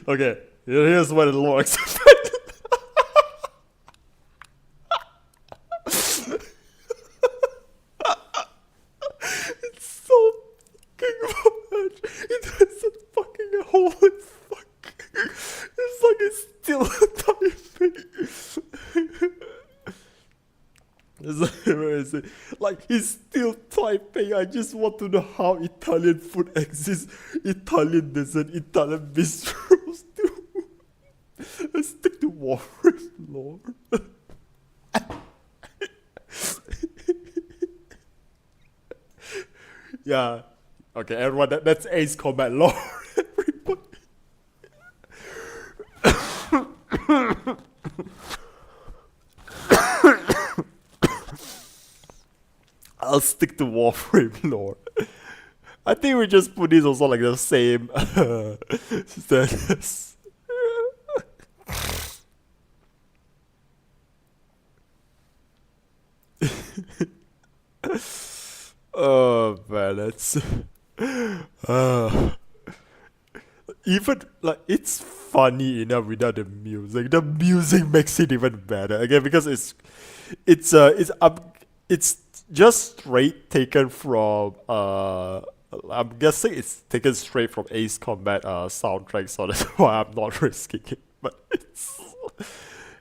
Okay, here's where the lore expanded. It's so fucking much. It has a fucking hole in fuck. It's like it's still typing. Where is it? Like he's still typing. I just want to know how Italian food exists. Italian dessert, Italian bistros do. I stick to Warren lore. Yeah. Okay, everyone, that's Ace Combat lore. Everybody. I'll stick to Warframe lore. I think we just put these also like the same status. Oh man, that's even like it's funny enough without the music. The music makes it even better again because it's just straight taken from I'm guessing it's taken straight from Ace Combat soundtrack, so that's why I'm not risking it. But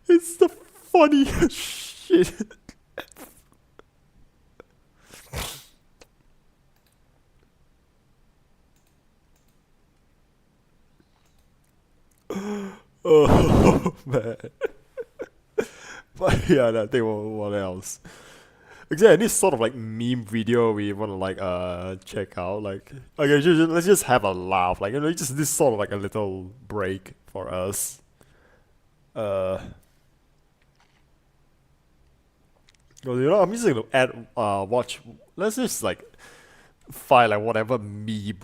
it's the funniest shit. Oh man. But yeah, that thing. What else? Is there any sort of like meme video we wanna like check out? Like, okay, let's just have a laugh. Like, you know, just this sort of like a little break for us. Well, you know, I'm just gonna add watch. Let's just like find like whatever meme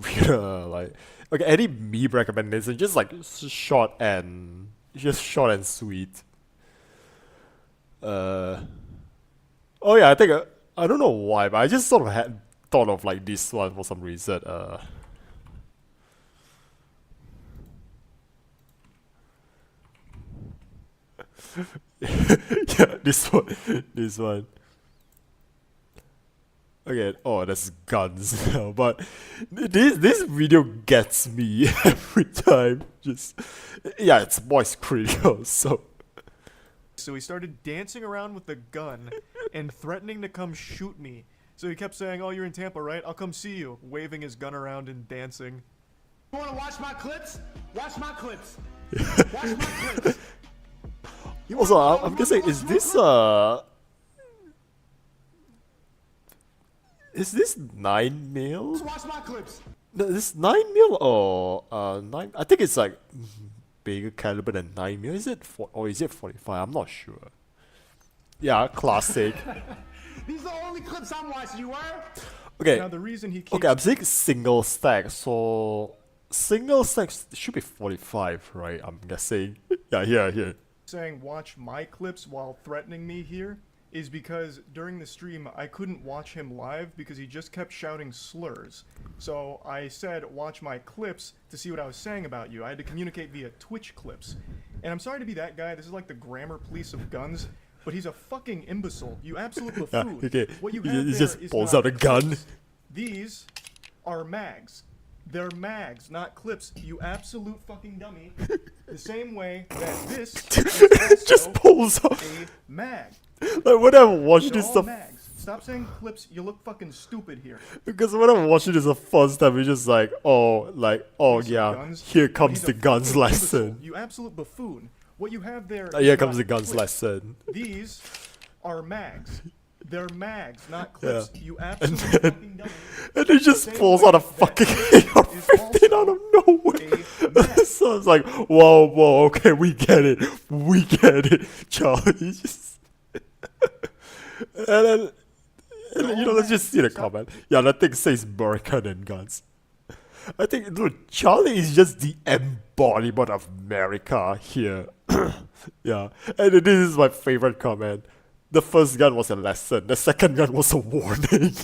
like, okay, any meme recommendation, just like short and sweet. Oh yeah, I think I don't know why, but I just sort of had thought of like this one for some reason. Yeah, this one. Okay, oh, that's guns now, but this video gets me every time. Just, yeah, it's voice critical, so. So he started dancing around with the gun and threatening to come shoot me. So he kept saying, "Oh, you're in Tampa, right? I'll come see you," waving his gun around and dancing. You wanna watch my clips? Watch my clips. Watch my clips. Also, I'm guessing, is this 9 mil? Watch my clips. No, this 9 mil or 9? I think it's like bigger caliber than 9 mil. Is it or is it 45? I'm not sure. Yeah, classic. These are the only clips I'm watching. You were? Okay. Now the reason he keeps Okay, I'm saying single stack, so single stacks should be 45, right? I'm guessing. Yeah, here. saying watch my clips while threatening me here is because during the stream I couldn't watch him live because he just kept shouting slurs. So I said watch my clips to see what I was saying about you. I had to communicate via Twitch clips. And I'm sorry to be that guy, this is like the grammar police of guns, but he's a fucking imbecile. You absolute buffoon. Okay. What you have He there just is pulls not out a gun. clips. These are mags. They're mags, not clips, you absolute fucking dummy. The same way that this is just pulls out a mag. Like when I watched They're this all the mags. Stop saying clips, you look fucking stupid here. because when I watched this the first time, it's just like, oh yeah, Guns. here But comes he's the a guns fucking lesson. imbecile. You absolute buffoon. What you have there Here is comes the not guns clips. lesson. These are mags. They're mags, not clips. Yeah. You And absolute then, fucking dummy. and it just Same pulls way out a that fucking this AR-15 out of nowhere. So it's like, whoa, okay, we get it, Charlie. Just and then, you know, let's just see the comment. Yeah, that thing says American and guns. I think, dude, Charlie is just the embodiment of America here. Yeah, and this is my favorite comment. The first gun was a lesson, the second gun was a warning.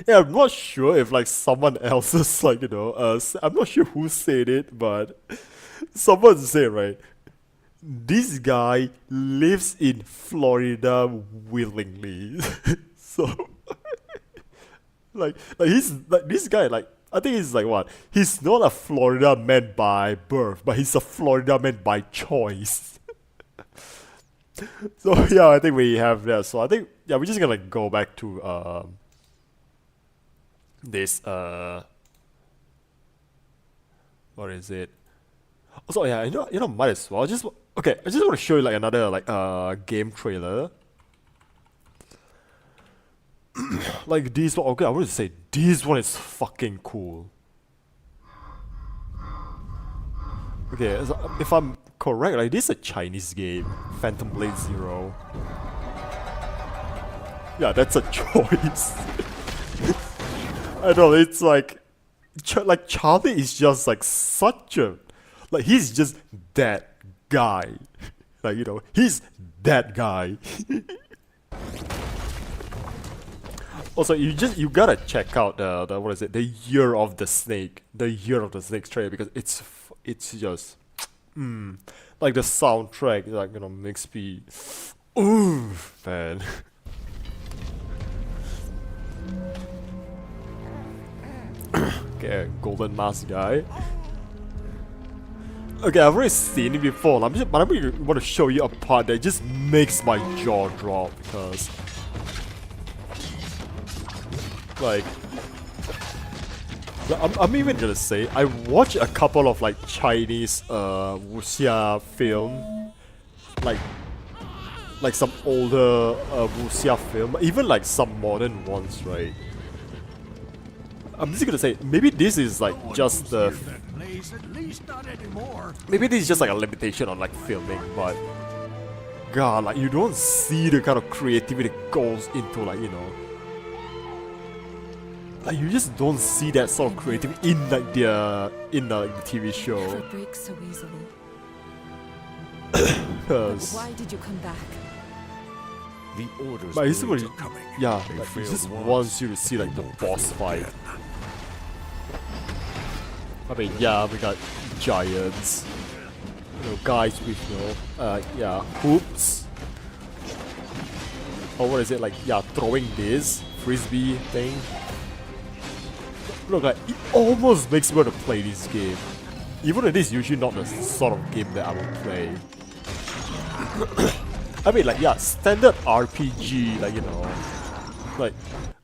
Yeah, I'm not sure if like someone else is like, you know, I'm not sure who said it, but someone said, right, this guy lives in Florida willingly. So, like he's like this guy, like I think he's like what? He's not a Florida man by birth, but he's a Florida man by choice. So yeah, I think we have that. So I think yeah, we're just gonna go back to this what is it? Also yeah, you know might as well just okay. I just want to show you like another like game trailer. Like this one, okay, I want to say this one is fucking cool. Okay, so if I'm correct, like this is a Chinese game, Phantom Blade Zero. Yeah, that's a choice. I know, it's like Charlie is just like such a, like he's just that guy. Like, you know, he's that guy. Also, you gotta check out the what is it? The Year of the Snake, trailer, because it's just like the soundtrack, like, you know, makes me ooh, man. Okay, golden mask guy. Okay, I've already seen it before. But I really want to show you a part that just makes my jaw drop because, like, Like, I'm even gonna say I watched a couple of like Chinese wuxia film, like some older wuxia film, even like some modern ones, right? I'm just gonna say maybe this is like just the maybe this is just like a limitation on like filming, but God, like you don't see the kind of creativity that goes into like, you know, like you just don't see that sort of creativity in like the TV show. Never break so easily. Cause Why did you come back? The orders but it's are really, coming. yeah, They like, it failed just once, wants you to see like the boss fight. I mean, yeah, we got giants, you know, guys with, you know, yeah, hoops. Or what is it, like, yeah, throwing this frisbee thing. Look, like, it almost makes me want to play this game. Even though this is usually not the sort of game that I would play. I mean, like, yeah, standard RPG, like, you know,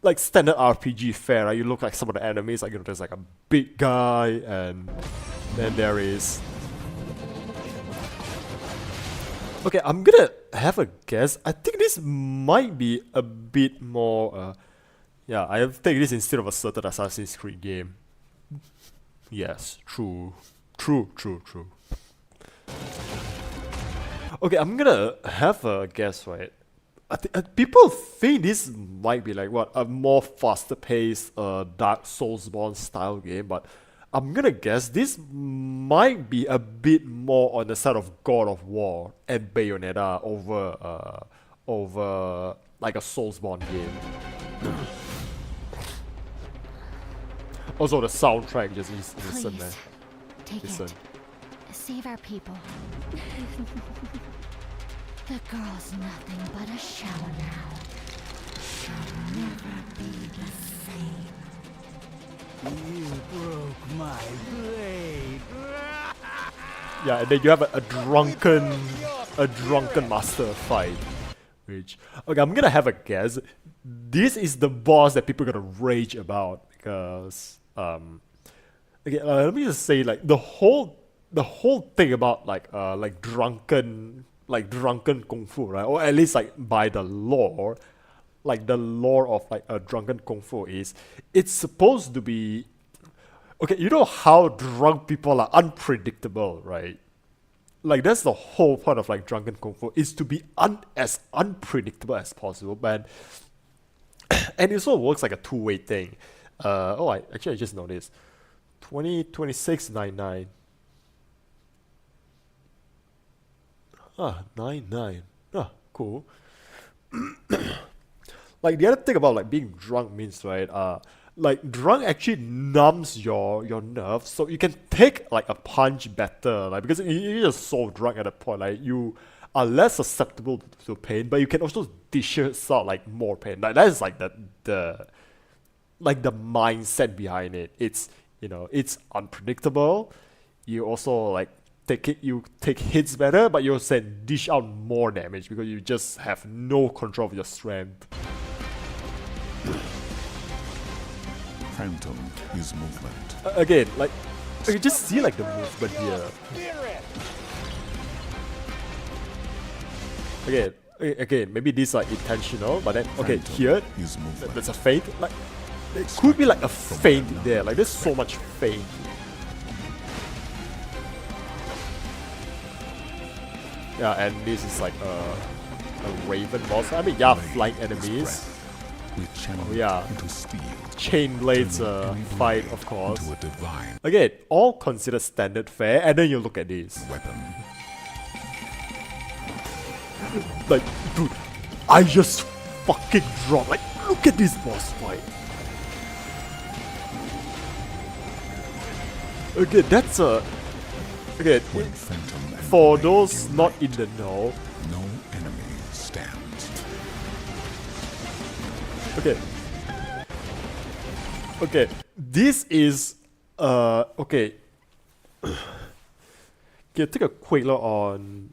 like standard RPG fare, right? You look like some of the enemies, like, you know, there's like a big guy, and then there is... Okay, I'm gonna have a guess. I think this might be a bit more, yeah, I take this instead of a certain Assassin's Creed game. Yes, true. True. Okay, I'm gonna have a guess, right? I people think this might be like what, a more faster paced Dark Soulsborne style game, but I'm gonna guess this might be a bit more on the side of God of War and Bayonetta over like a Soulsborne game. Also, the soundtrack just listen, man. Take Listen. it. Save our people. The girl's nothing but a shell now. She'll never be the same. You broke my blade. Yeah, and then you have a drunken master fight. Which, okay, I'm gonna have a guess. This is the boss that people are gonna rage about because okay, let me just say, like, the whole thing about like drunken kung fu, right? Or at least like by the lore, like the lore of like a drunken kung fu is, it's supposed to be, okay, you know how drunk people are unpredictable, right? Like that's the whole point of like drunken kung fu, is to be as unpredictable as possible, man. And it also works like a two-way thing. I just noticed 202699. 99. Cool. Like the other thing about like being drunk means, right, like drunk actually numbs your nerves, so you can take like a punch better, like because you're just so drunk at a point, like you are less susceptible to pain, but you can also dish out like more pain. Like that is like the mindset behind it. It's, you know, it's unpredictable. You also like you take hits better, but you also dish out more damage because you just have no control of your strength. Phantom is movement. Again, like you just see like the movement here. Again, maybe these are intentional, but then okay, here there's a feint. Like it could be like a feint there. Like there's so much feint. Yeah, and this is like a raven boss. I mean, yeah, flying enemies. Oh yeah, chain blades fight, of course. Again, all considered standard fare, and then you look at this. Like, dude, I just fucking dropped. Like, look at this boss fight. Okay, that's a... Okay, for those not in the know... No enemy stands. Okay, this is... Okay. Okay, take a quick look on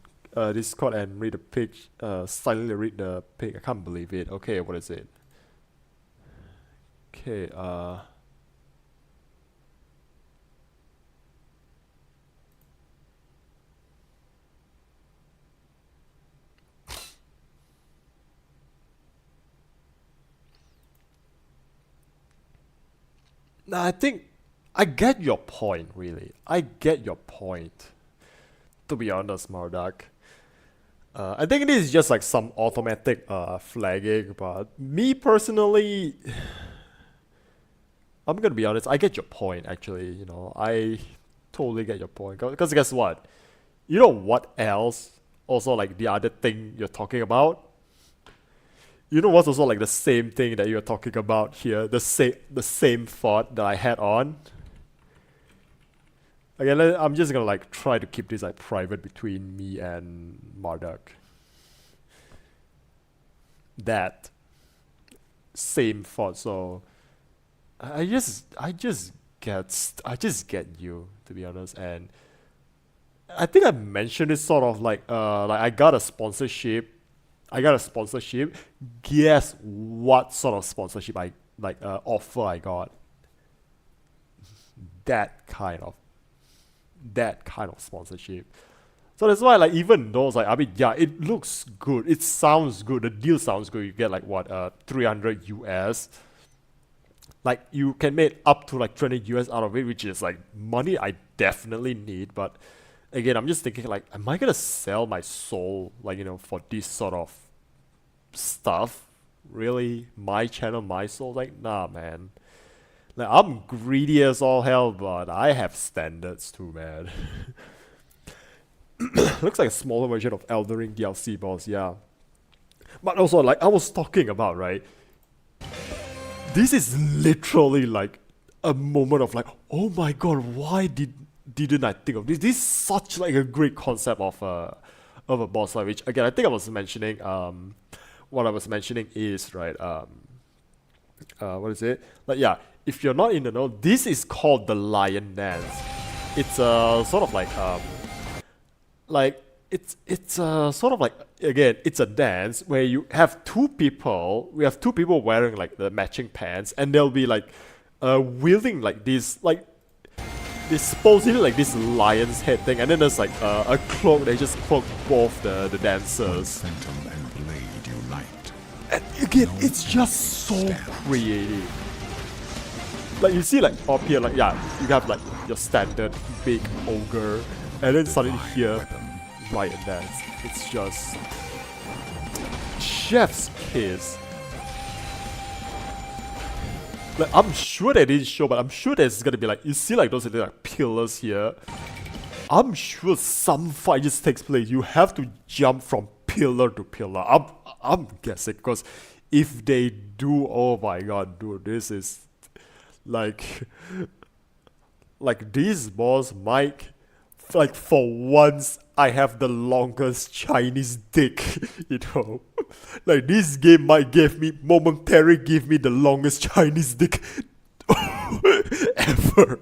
Discord and read the page. Silently read the page. I can't believe it. Okay, what is it? Okay, Nah, I think I get your point, really. I get your point. To be honest, Murdoch. I think it is just like some automatic flagging, but me personally, I'm gonna be honest, I get your point actually, you know, I totally get your point. Because guess what? You know what else? Also like the other thing you're talking about? You know what's also like the same thing that you're talking about here? The same thought that I had on? Again, I'm just gonna like try to keep this like private between me and Marduk. That same thought. So I just get you, to be honest. And I think I mentioned it sort of like I got a sponsorship. Guess what sort of sponsorship offer I got? That kind of sponsorship. So that's why like even though it's like, I mean, yeah, it looks good, it sounds good, the deal sounds good. You get like what 300 US. Like you can make up to like 20 US out of it, which is like money I definitely need. But again, I'm just thinking like, am I gonna sell my soul, like, you know, for this sort of stuff? Really? My channel, my soul? Like, nah, man. Like, I'm greedy as all hell, but I have standards too, man. Looks like a smaller version of Elden Ring DLC boss, yeah. But also, like I was talking about, right? This is literally like a moment of like, oh my god, why didn't I think of this? This is such like a great concept of a boss fight, which again I think I was mentioning. What I was mentioning is right. What is it? Like yeah, if you're not in the know, this is called the Lion Dance. It's a sort of like it's a sort of like, again, it's a dance where you have two people. We have two people wearing like the matching pants, and they'll be like wielding like this supposedly like this lion's head thing, and then there's like a cloak. They just cloak both the dancers. Phantom and blade unite. And again, it's just so creative. Like you see like up here, like yeah, you have like your standard big ogre, and then suddenly here, Lion Dance. It's just chef's kiss. Like I'm sure they didn't show, but I'm sure there's gonna be like, you see like those like pillars here. I'm sure some fight just takes place. You have to jump from pillar to pillar. I'm guessing, because if they do, oh my god, dude, this is like this boss might, like for once I have the longest Chinese dick, you know. Like this game might momentarily give me the longest Chinese dick ever.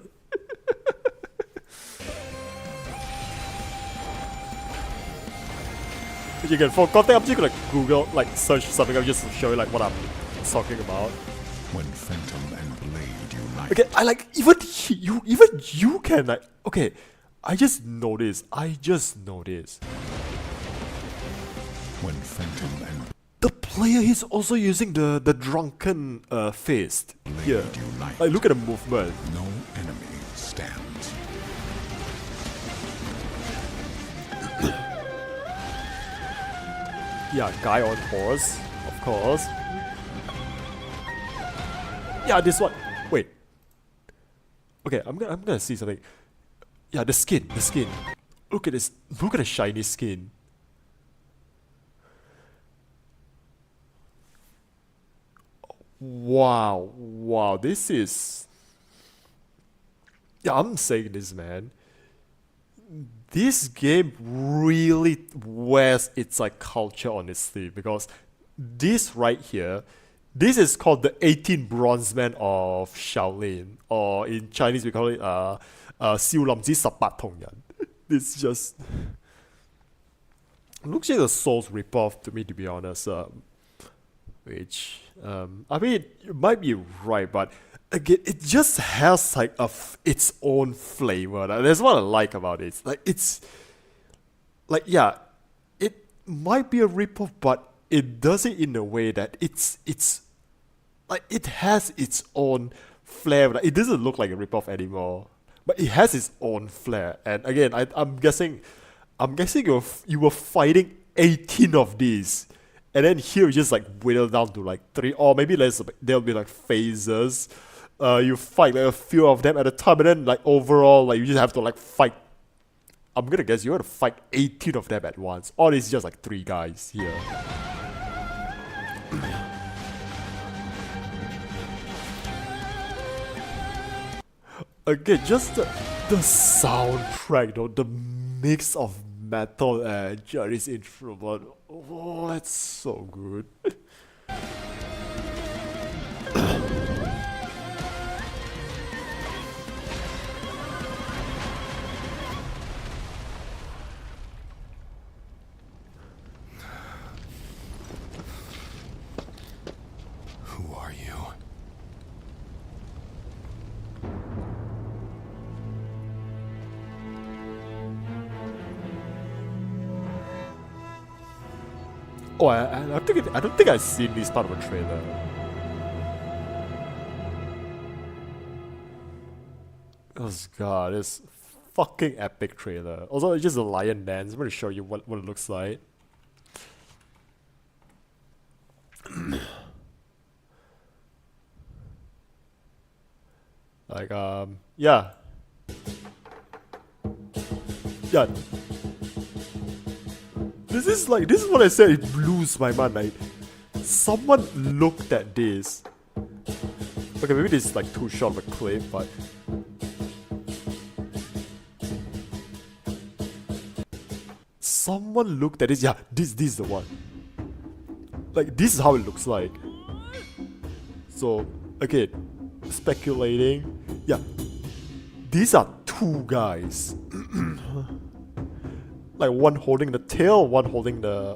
But again, for context, I'm just gonna Google, like search something up just to show you like what I'm talking about. When Phantom and blade unite. Okay, I like even you can like, okay, I just noticed. When Phantom and the player is also using the drunken fist here. unite. Like look at the movement. No enemy stands. Yeah, guy on horse, of course. Yeah, this one. Wait. Okay, I'm gonna see something. Yeah, the skin. Look at this. Look at the shiny skin. Wow, this is... Yeah, I'm saying this, man. This game really wears its like culture on its sleeve, because this right here, this is called the 18 Bronze Man of Shaolin, or in Chinese we call it 少林寺18銅人. It's just... looks like a Souls ripoff to me, to be honest. Which, I mean, you might be right, but again, it just has like its own flavor. That's what I like about it. Like it's, like yeah, it might be a ripoff, but it does it in a way that it's like it has its own flair. Like, it doesn't look like a ripoff anymore, but it has its own flair. And again, I'm guessing you were fighting 18 of these, and then here you just like whittle down to like 3, or maybe there'll be like phases. You fight like a few of them at a time, and then like overall like you just have to like fight. I'm gonna guess you have to fight 18 of them at once, or it's just like 3 guys here. Again, just the soundtrack though, the mix of metal and Jerry's instrument. Oh, that's so good. Who are you? Oh, I don't think I've seen this part of a trailer. Oh god, this fucking epic trailer. Also, it's just a lion dance. I'm gonna show you what it looks like. Like, yeah. Yeah. This is what I said, it blows my mind. Like, someone looked at this. Okay, maybe this is like too short of a clip, but someone looked at this. Yeah, this is the one. Like, this is how it looks like. So, okay, speculating. Yeah, these are 2 guys. Like, one holding the tail, one holding the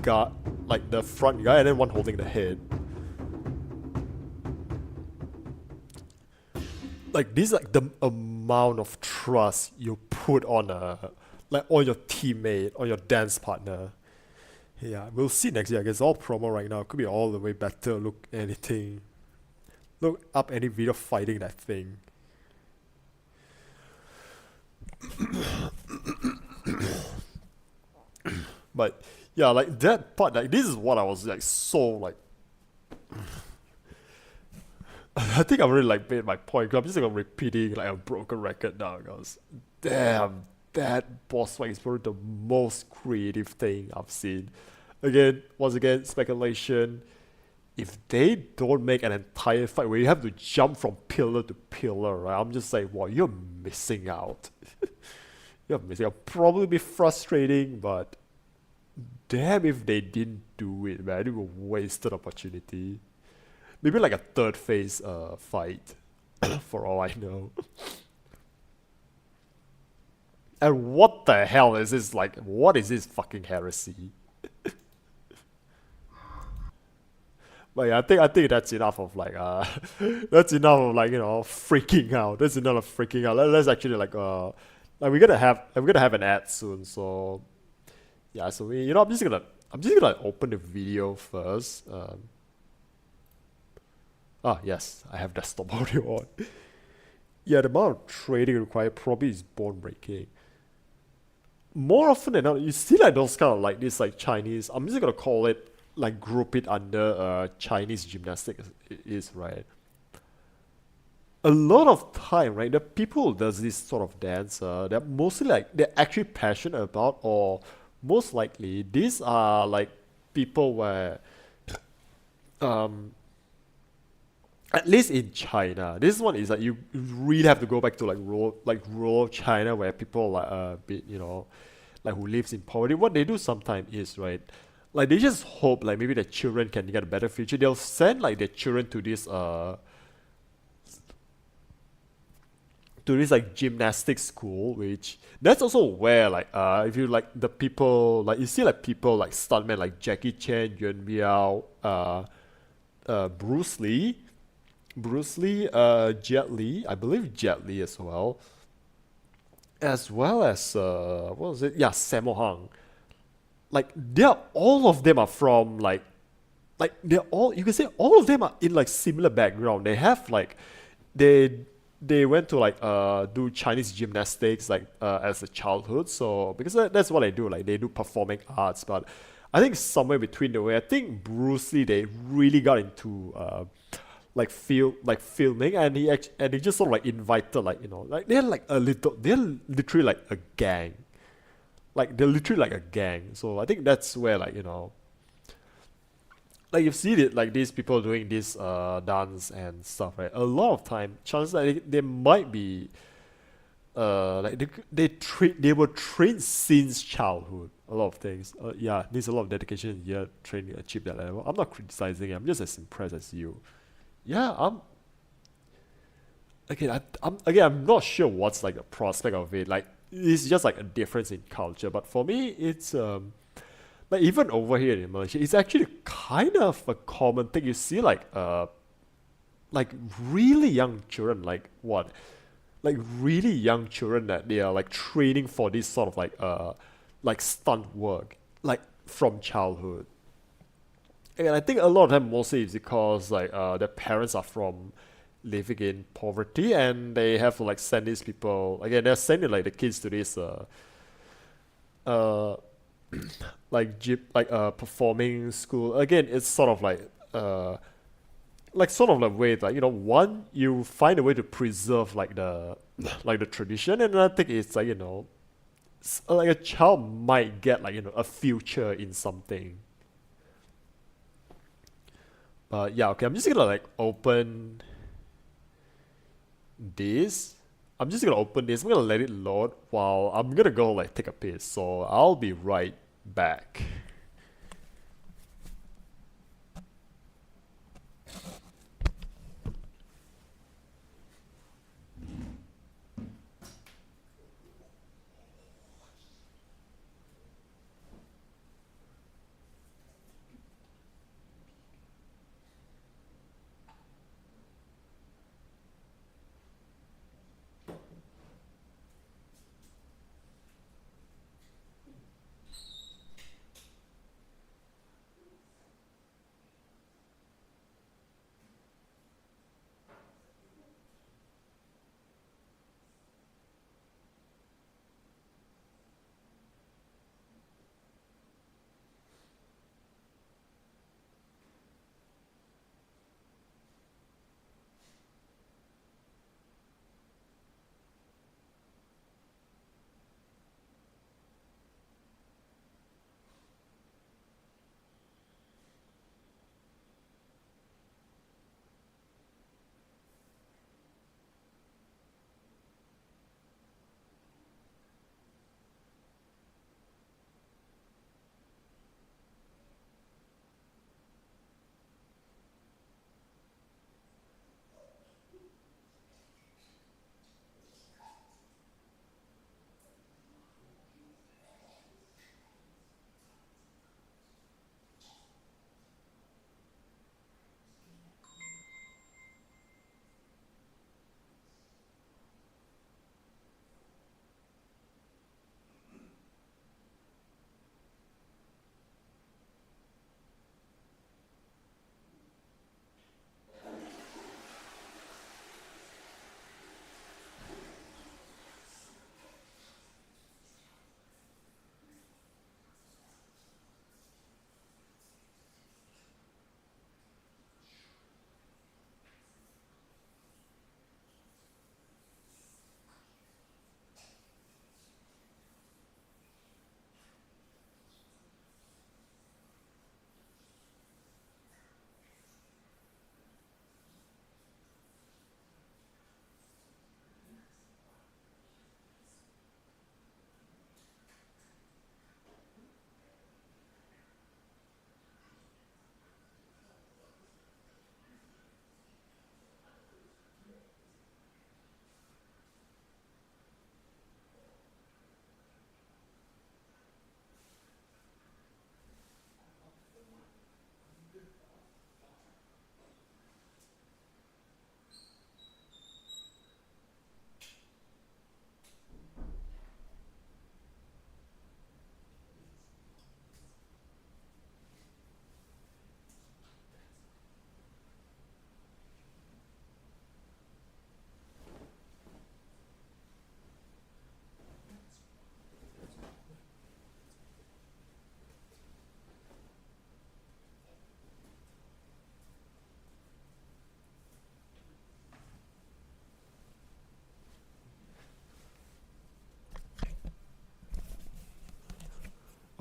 guard, like the front guy, and then one holding the head. Like, this is like the amount of trust you put on on your teammate or your dance partner. Yeah, we'll see next year. I guess it's all promo right now. It could be all the way better. Look anything. Look up any video fighting that thing. But yeah, like that part, like this is what I was like so like. I think I already like made my point. I'm just like repeating like a broken record now. Because damn, that boss fight is probably the most creative thing I've seen. Again, once again, speculation. If they don't make an entire fight where you have to jump from pillar to pillar, right? I'm just like, wow, you're missing out. You're missing out. Probably be frustrating, but damn if they didn't do it, man. It was a wasted opportunity. Maybe like a third phase fight, for all I know. And what the hell is this, like, what is this fucking heresy? But yeah, I think that's enough of like that's enough of like, you know, freaking out. That's enough of freaking out. Let's actually like we're gonna have an ad soon, so yeah, so I'm just gonna open the video first. Yes, I have desktop audio on. Yeah, the amount of trading required probably is bone breaking. More often than not, you see like those kind of like this like Chinese, I'm just gonna call it, like group it under Chinese gymnastics is, right? A lot of time, right, the people who does this sort of dance, they're mostly like, they're actually passionate about, or most likely, these are like people where, at least in China, this one is like you really have to go back to like rural China where people like bit, you know, like who lives in poverty. What they do sometimes is, right, like they just hope like maybe their children can get a better future. They'll send like their children to this like gymnastics school, which that's also where like if you like the people, like you see like people like stuntmen like Jackie Chan, Yuan Miao, Bruce Lee, Jet Li, I believe Jet Li as well as what was it? Yeah, Sammo Hung. Like all of them are from like like they're all, you can say all of them are in like similar background. They have like they went to like do Chinese gymnastics like as a childhood. So because that's what they do, like they do performing arts. But I think somewhere between the way, I think Bruce Lee, they really got into like filming, and he just sort of like invited, like, you know, like they're literally like a gang. Like they're literally like a gang. So I think that's where, like, you know, like you've seen it, like these people doing this dance and stuff, right? A lot of time, chances that they might be like they were trained since childhood. A lot of things. Yeah, needs a lot of dedication. Yeah, training to achieve that level. I'm not criticizing it. I'm just as impressed as you. Yeah, I'm not sure what's like the prospect of it. Like it's just like a difference in culture. But for me, it's like even over here in Malaysia, it's actually kind of a common thing. You see like really young children, like what? Like really young children that they are like training for this sort of like stunt work, like from childhood. And I think a lot of them mostly is because like their parents are from living in poverty, and they have to like send these people, again, they're sending like the kids to this uh performing school. Again, it's sort of like sort of like way, like, you know, one, you find a way to preserve like the like the tradition, and another thing is, like, you know, like a child might get, like, you know, a future in something. But yeah, okay, I'm just gonna like open this. I'm just gonna open this. I'm gonna let it load while I'm gonna go like take a piss. So I'll be right back.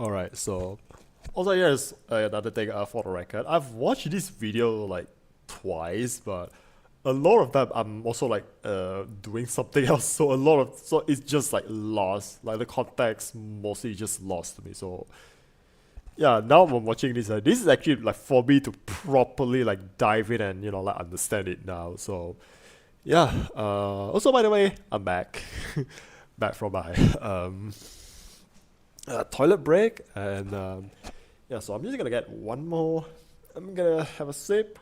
Alright, so also here's another thing for the record. I've watched this video like twice, but a lot of time I'm also like doing something else, so it's just like lost. Like the context mostly just lost to me. So yeah, now I'm watching this. This is actually like for me to properly like dive in and like understand it now. So yeah. Also by the way, I'm back, back from my toilet break, and yeah. So I'm just gonna get one more. I'm gonna have a sip.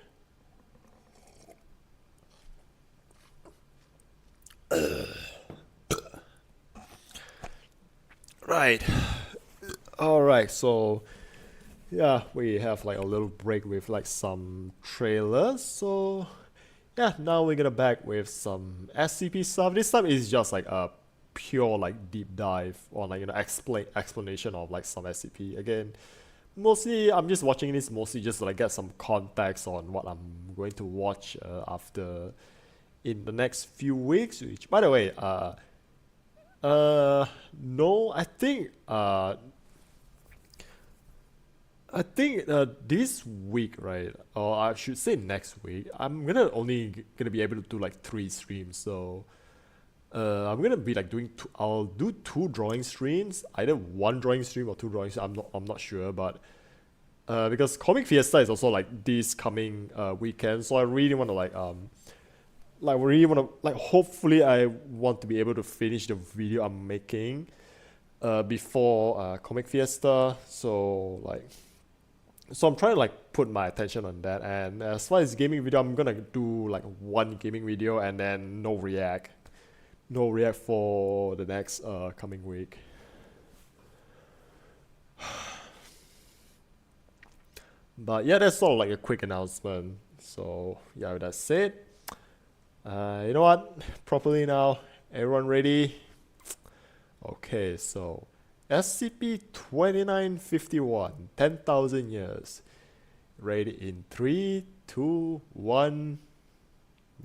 Right. Alright, so yeah, we have like a little break with like some trailers. So yeah, now we're gonna back with some SCP stuff. This time is just like a pure like deep dive or like explanation of like some SCP. Again, mostly I'm just watching this mostly just to like get some context on what I'm going to watch after in the next few weeks. Which, by the way, no, I think this week, right, or I should say next week, I'm only gonna be able to do like 3 streams. So I'm gonna be like I'll do 2 drawing streams, either 1 drawing stream or 2 drawing streams. I'm not sure, but because Comic Fiesta is also like this coming weekend, so I really want to hopefully I want to be able to finish the video I'm making before Comic Fiesta. So I'm trying to like put my attention on that. And as far as gaming video, I'm gonna do like 1 gaming video and then no react for the next coming week. But yeah, that's sort of like a quick announcement. So yeah, with that said, you know what? Properly now. Everyone ready? Okay, so SCP-2951, 10,000 years. Ready in 3, 2, 1,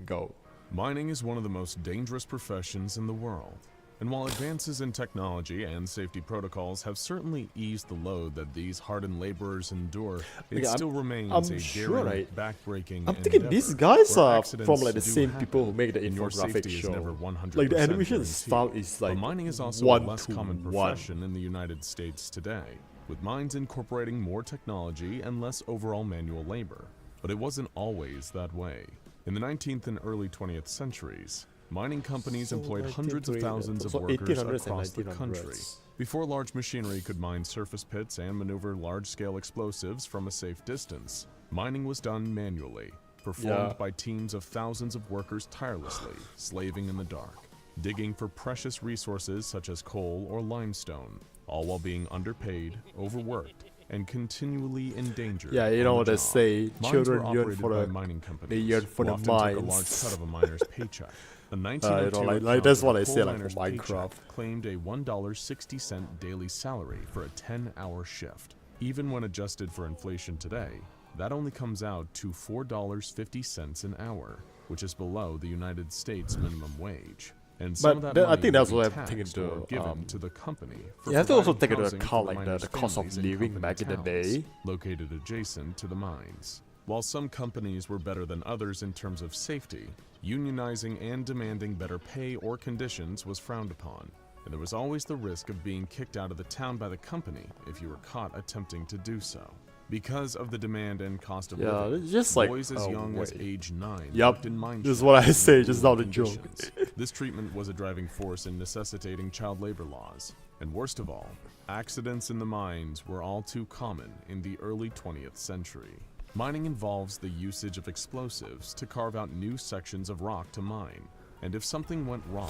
go. Mining is one of the most dangerous professions in the world. And while advances in technology and safety protocols have certainly eased the load that these hardened laborers endure, it still remains a daring, backbreaking I'm thinking these guys where are from like the accidents same do people who happen, make the and your infographic safety is show. never 100% Like the animation guaranteed. style is like But mining is also a 1 less to common 1. profession in the United States today, with mines incorporating more technology and less overall manual labor. But it wasn't always that way. In the 19th and early 20th centuries, mining companies employed hundreds of thousands of workers across the country. Before large machinery could mine surface pits and maneuver large-scale explosives from a safe distance, mining was done manually, performed by teams of thousands of workers tirelessly, slaving in the dark, digging for precious resources such as coal or limestone, all while being underpaid, overworked, and continually endangered. Yeah, you know what they say, children yearn for the mining companies, they yearn for the who often took a large mines. cut of a miner's paycheck. A You know, 1902 like that's what I account of a say coal like miner's for Minecraft. paycheck claimed a $1.60 daily salary for a 10-hour shift. Even when adjusted for inflation today, that only comes out to $4.50 an hour, which is below the United States minimum wage. And some But of that I think money that's would what be I'm thinking taxed or to given to the company for you have to also take providing into housing account for like miners' the cost of families in living company back in the towns day. located adjacent to the mines. While some companies were better than others in terms of safety, unionizing and demanding better pay or conditions was frowned upon, and there was always the risk of being kicked out of the town by the company if you were caught attempting to do so. Because of the demand and cost of living, it's just like boys as young as age 9 Yup, worked in mine this is what I shafts say, in just brutal not a joke. conditions. This treatment was a driving force in necessitating child labor laws, and worst of all, accidents in the mines were all too common in the early 20th century. Mining involves the usage of explosives to carve out new sections of rock to mine, and if something went wrong,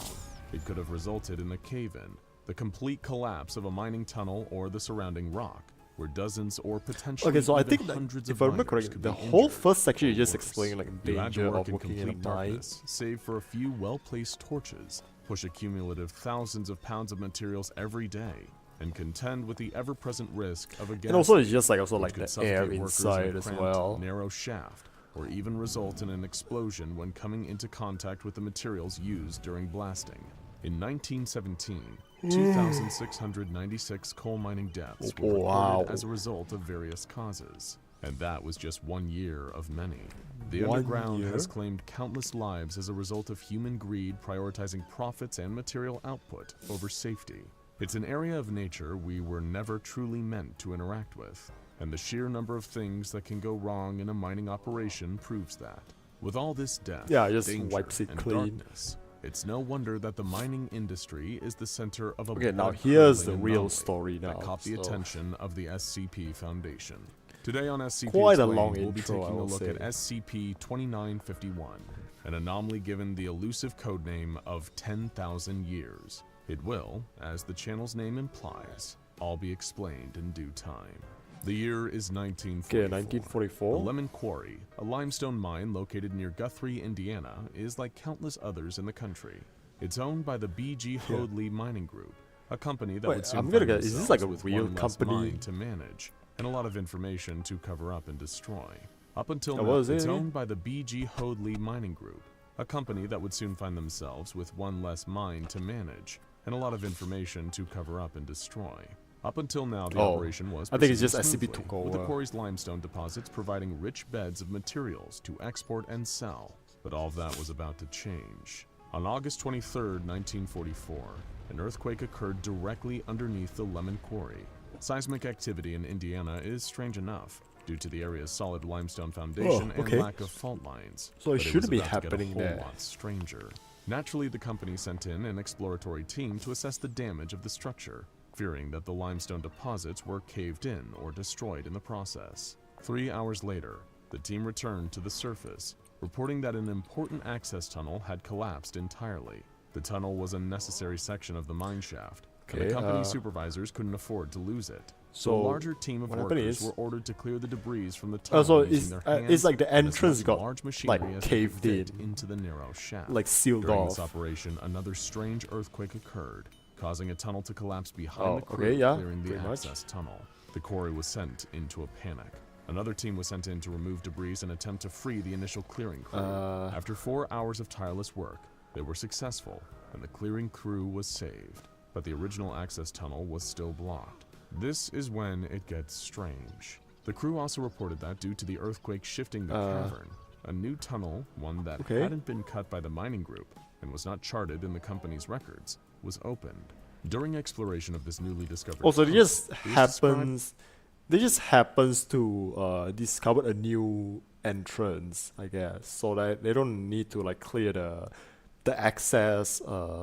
it could have resulted in a cave-in, the complete collapse of a mining tunnel or the surrounding rock, where dozens or potentially Okay, so I even think that hundreds if of I remember miners correctly, could the be whole injured first section or is just worse. explaining like You had to danger work of in working in a complete mine. darkness, save for a few well-placed torches, push a cumulative thousands of pounds of materials every day, and contend with the ever-present risk of a gas And also it's leak, just like also which like could the air suffocate workers inside in a as cramped, well. narrow shaft, or even result in an explosion when coming into contact with the materials used during blasting. In 1917, 2,696 coal mining deaths were recorded Wow. as a result of various causes. And that was just 1 year of many. The 1 underground year? has claimed countless lives as a result of human greed prioritizing profits and material output over safety. It's an area of nature we were never truly meant to interact with, and the sheer number of things that can go wrong in a mining operation proves that. With all this death, Yeah, just danger, wipes it and clean. darkness, it's no wonder that the mining industry is the center of a Okay, now blood here's the curdling real anomaly story that now, caught the so- attention of the SCP Foundation. Today on SCP Quite a Explained, long we'll be intro, taking I a will look say. at SCP-2951, an anomaly given the elusive codename of 10,000 years. It will, as the channel's name implies, all be explained in due time. The year is 1944. Okay, 1944. The Lemon Quarry, a limestone mine located near Guthrie, Indiana, is like countless others in the country. It's owned by the B.G. Hoadley Mining Group, a company that Wait, would soon I'm gonna find guess, is this like a themselves with real one less company? mine to manage and a lot of information to cover up and destroy. Up until Oh, now, what is it it's again? owned by the B.G. Hoadley Mining Group, a company that would soon find themselves with one less mine to manage and a lot of information to cover up and destroy. Up until now, the Oh, operation was I think it's just proceeding SCP smoothly, took with the over. quarry's limestone deposits providing rich beds of materials to export and sell. But all of that was about to change. On August 23, 1944, an earthquake occurred directly underneath the Lemon Quarry. Seismic activity in Indiana is strange enough, due to the area's solid limestone foundation okay. and lack of fault lines. So it But shouldn't was be about to get happening a whole there. lot stranger. Naturally, the company sent in an exploratory team to assess the damage of the structure, fearing that the limestone deposits were caved in or destroyed in the process. 3 hours later, the team returned to the surface, reporting that an important access tunnel had collapsed entirely. The tunnel was a necessary section of the mine shaft, and Okay, the company supervisors couldn't afford to lose it. So so a larger team of what happened workers is- were ordered to clear the debris from the tunnel so using it's, their it's hands like the and as entrance much got, large machinery like, as they could caved fit in. into the narrow shaft. Like, sealed During off. this operation, another strange earthquake occurred, causing a tunnel to collapse behind Oh, the crew, okay, yeah, clearing the pretty much. access tunnel. The quarry was sent into a panic. Another team was sent in to remove debris and attempt to free the initial clearing crew. After 4 hours of tireless work, they were successful, and the clearing crew was saved. But the original access tunnel was still blocked. This is when it gets strange. The crew also reported that due to the earthquake shifting the cavern, a new tunnel, one that Okay. hadn't been cut by the mining group and was not charted in the company's records, was opened. During exploration of this newly discovered Also, it tunnel, just it was described- happens. They just happens to discover a new entrance, I guess, so that they don't need to like clear the access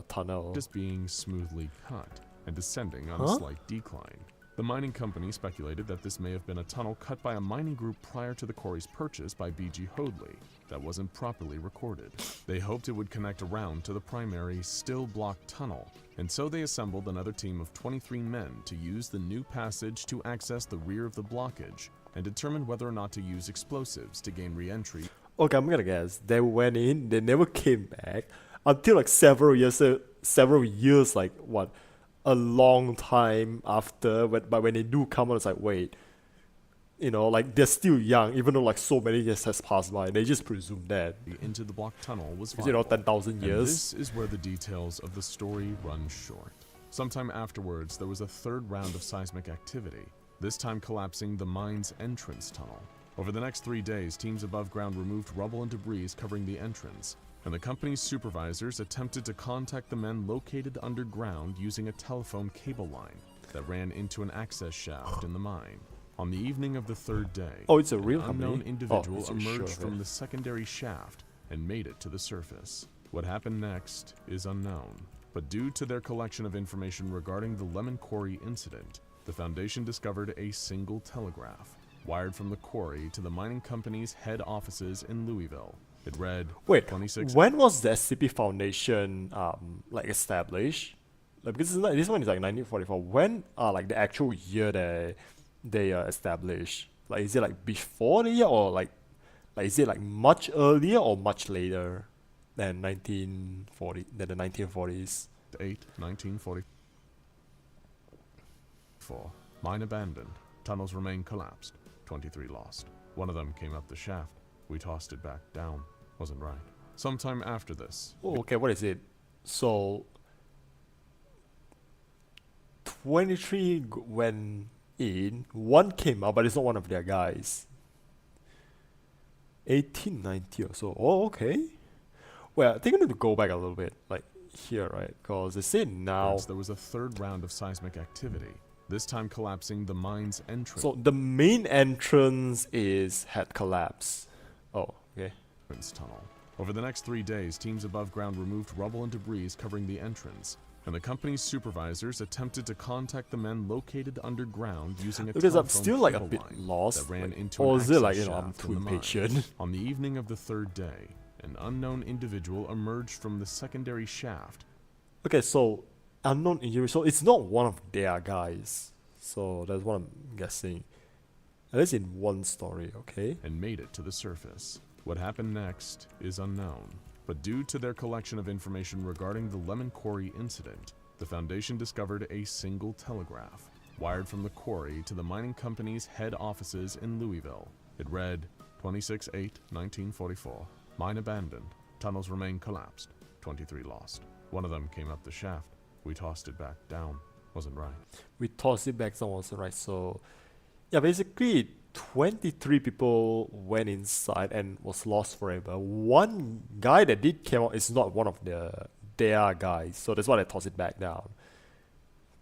tunnel. just being smoothly cut and descending on Huh? a slight decline. The mining company speculated that this may have been a tunnel cut by a mining group prior to the quarry's purchase by B.G. Hoadley that wasn't properly recorded. They hoped it would connect around to the primary, still blocked tunnel, and so they assembled another team of 23 men to use the new passage to access the rear of the blockage and determine whether or not to use explosives to gain re-entry. Okay, I'm gonna guess they went in, they never came back until like several years, like what, a long time after. But when they do come out, it's like, wait, you know, like they're still young, even though like so many years has passed by. They just presume that Into the blocked tunnel was because, you know, viable. 10,000 And years. this is where the details of the story run short. Sometime afterwards, there was a third round of seismic activity, this time collapsing the mine's entrance tunnel. Over the next 3 days, teams above ground removed rubble and debris covering the entrance, and the company's supervisors attempted to contact the men located underground using a telephone cable line that ran into an access shaft in the mine. On the evening of the third day, Oh, it's a real an company? unknown individual it's a emerged sure, from okay. the secondary shaft and made it to the surface. What happened next is unknown, but due to their collection of information regarding the Lemon Quarry incident, the Foundation discovered a single telegraph wired from the quarry to the mining company's head offices in Louisville. It read, Wait, 26 when was the SCP Foundation like established? Like, because this one is like 1944. When like the actual year they established? Like, is it like before the year, or like is it like much earlier or much later than 1940 than the 1940s? 1944. Mine abandoned. Tunnels remain collapsed. 23 lost. One of them came up the shaft. We tossed it back down. Wasn't right. Sometime after this, Oh, okay, what is it? So 23 went in, 1 came out, but it's not one of their guys. 18, 90 or so. Oh, okay. Well, I think I need to go back a little bit, like here, right? Because they say now. There was a third round of seismic activity, this time collapsing the mine's entrance. So the main entrance had collapsed. Oh, okay. Tunnel. Over the next 3 days, teams above ground removed rubble and debris covering the entrance, and the company's supervisors attempted to contact the men located underground using a because I'm telephone still like a cable bit line lost, that ran like, into or an is it like, access you know, I'm shaft too in the mine. impatient. On the evening of the third day, an unknown individual emerged from the secondary shaft. Okay, so unknown injury, so it's not one of their guys. So that's what I'm guessing. At least in one story, okay? And made it to the surface. What happened next is unknown, but due to their collection of information regarding the Lemon Quarry incident, the Foundation discovered a single telegraph, wired from the quarry to the mining company's head offices in Louisville. It read, 26/8/1944. Mine abandoned. Tunnels remain collapsed. 23 lost. One of them came up the shaft. We tossed it back down. Wasn't right. We tossed it back down, wasn't right. So, yeah, basically 23 people went inside and was lost forever. One guy that did come out is not one of their guys, so that's why they tossed it back down.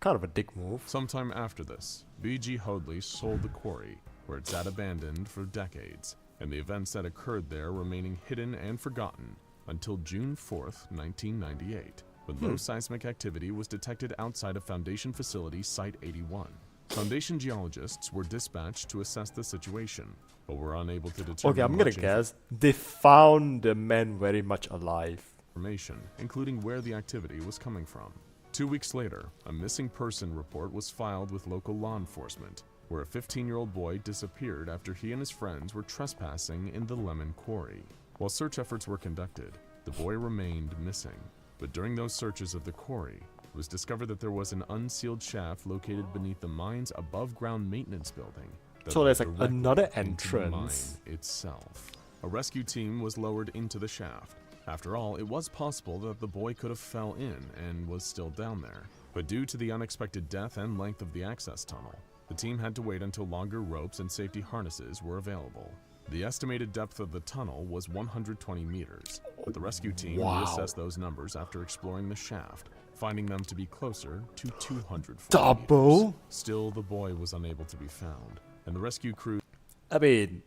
Kind of a dick move. Sometime after this, B.G. Hoadley sold the quarry, where it sat abandoned for decades, and the events that occurred there remaining hidden and forgotten until June 4th, 1998, when low seismic activity was detected outside of Foundation Facility Site 81. Foundation geologists were dispatched to assess the situation, but were unable to determine. Okay, I'm gonna guess they found the man very much alive. Information, including where the activity was coming from. 2 weeks later, a missing person report was filed with local law enforcement, where a 15-year-old boy disappeared after he and his friends were trespassing in the Lemon Quarry. While search efforts were conducted, the boy remained missing. But during those searches of the quarry, it was discovered that there was an unsealed shaft located beneath the mine's above-ground maintenance building. So there's like directly another into the entrance. mine itself. A rescue team was lowered into the shaft. After all, it was possible that the boy could have fell in and was still down there. But due to the unexpected depth and length of the access tunnel, the team had to wait until longer ropes and safety harnesses were available. The estimated depth of the tunnel was 120 meters, but the rescue team reassessed those numbers after exploring the shaft, finding them to be closer to 240 Double? meters. Still, the boy was unable to be found, and the rescue crew... I mean,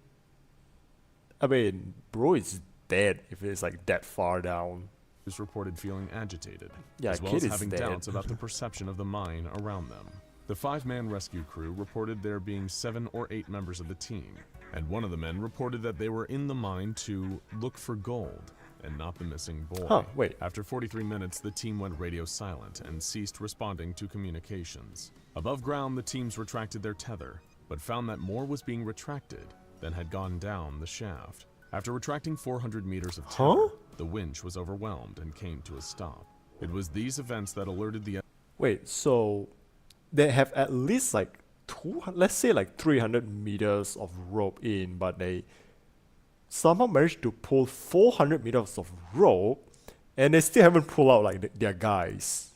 bro is dead if it's like that far down. Was reported feeling agitated, Yeah, as well kid as is having dead. doubts about the perception of the mine around them. The 5-man rescue crew reported there being 7 or 8 members of the team, and one of the men reported that they were in the mine to look for gold, and not the missing boy. Huh, wait. After 43 minutes, the team went radio silent and ceased responding to communications. Above ground, the teams retracted their tether, but found that more was being retracted than had gone down the shaft. After retracting 400 meters of tether, the winch was overwhelmed and came to a stop. It was these events that alerted the... Wait, so they have at least like 200, let's say like 300 meters of rope in, but they somehow managed to pull 400 meters of rope, and they still haven't pulled out like their guys.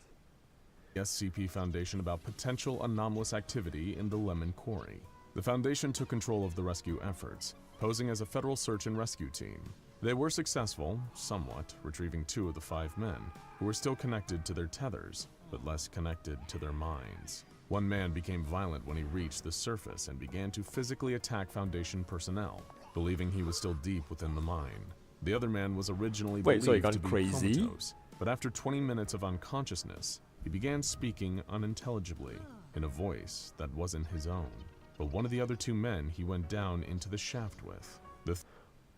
SCP Foundation about potential anomalous activity in the Lemon Quarry. The Foundation took control of the rescue efforts, posing as a federal search and rescue team. They were successful, somewhat, retrieving 2 of the 5 men, who were still connected to their tethers, but less connected to their minds. One man became violent when he reached the surface and began to physically attack Foundation personnel, believing he was still deep within the mine. The other man was originally Wait, so he believed gone to be crazy? comatose, but after 20 minutes of unconsciousness, he began speaking unintelligibly, in a voice that wasn't his own. But one of the other 2 men he went down into the shaft with.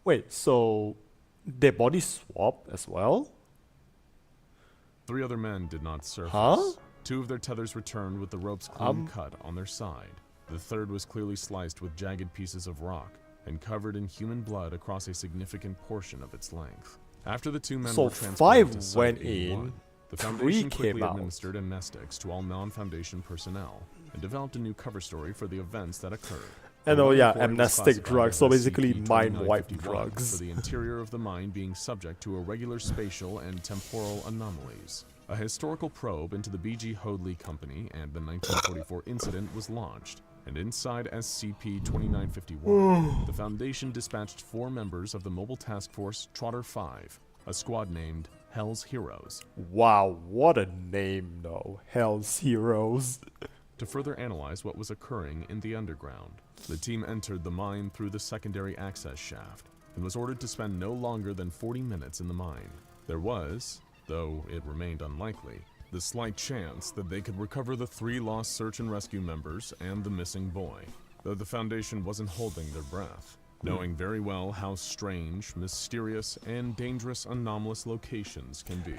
Wait, so their bodies swap as well? 3 other men did not surface. Huh? 2 of their tethers returned with the ropes clean cut on their side. The third was clearly sliced with jagged pieces of rock and covered in human blood across a significant portion of its length. After the 2 men So were transported to 5 Site went 81, in, the 3 Foundation came quickly out. administered amnestics to all non-Foundation personnel and developed a new cover story for the events that occurred. And oh yeah, report was amnestic classified drugs, as so basically SCP mind wipe 2951 drugs. for the interior of the mine being subject to irregular spatial and temporal anomalies. A historical probe into the B.G. Hoadley Company and the 1944 incident was launched, and inside SCP-2951, the Foundation dispatched 4 members of the Mobile Task Force Trotter 5, a squad named Hell's Heroes. Wow, what a name though. Hell's Heroes. To further analyze what was occurring in the underground. The team entered the mine through the secondary access shaft, and was ordered to spend no longer than 40 minutes in the mine. There was, though it remained unlikely, the slight chance that they could recover the 3 lost search and rescue members and the missing boy, though the Foundation wasn't holding their breath, knowing very well how strange, mysterious, and dangerous anomalous locations can be.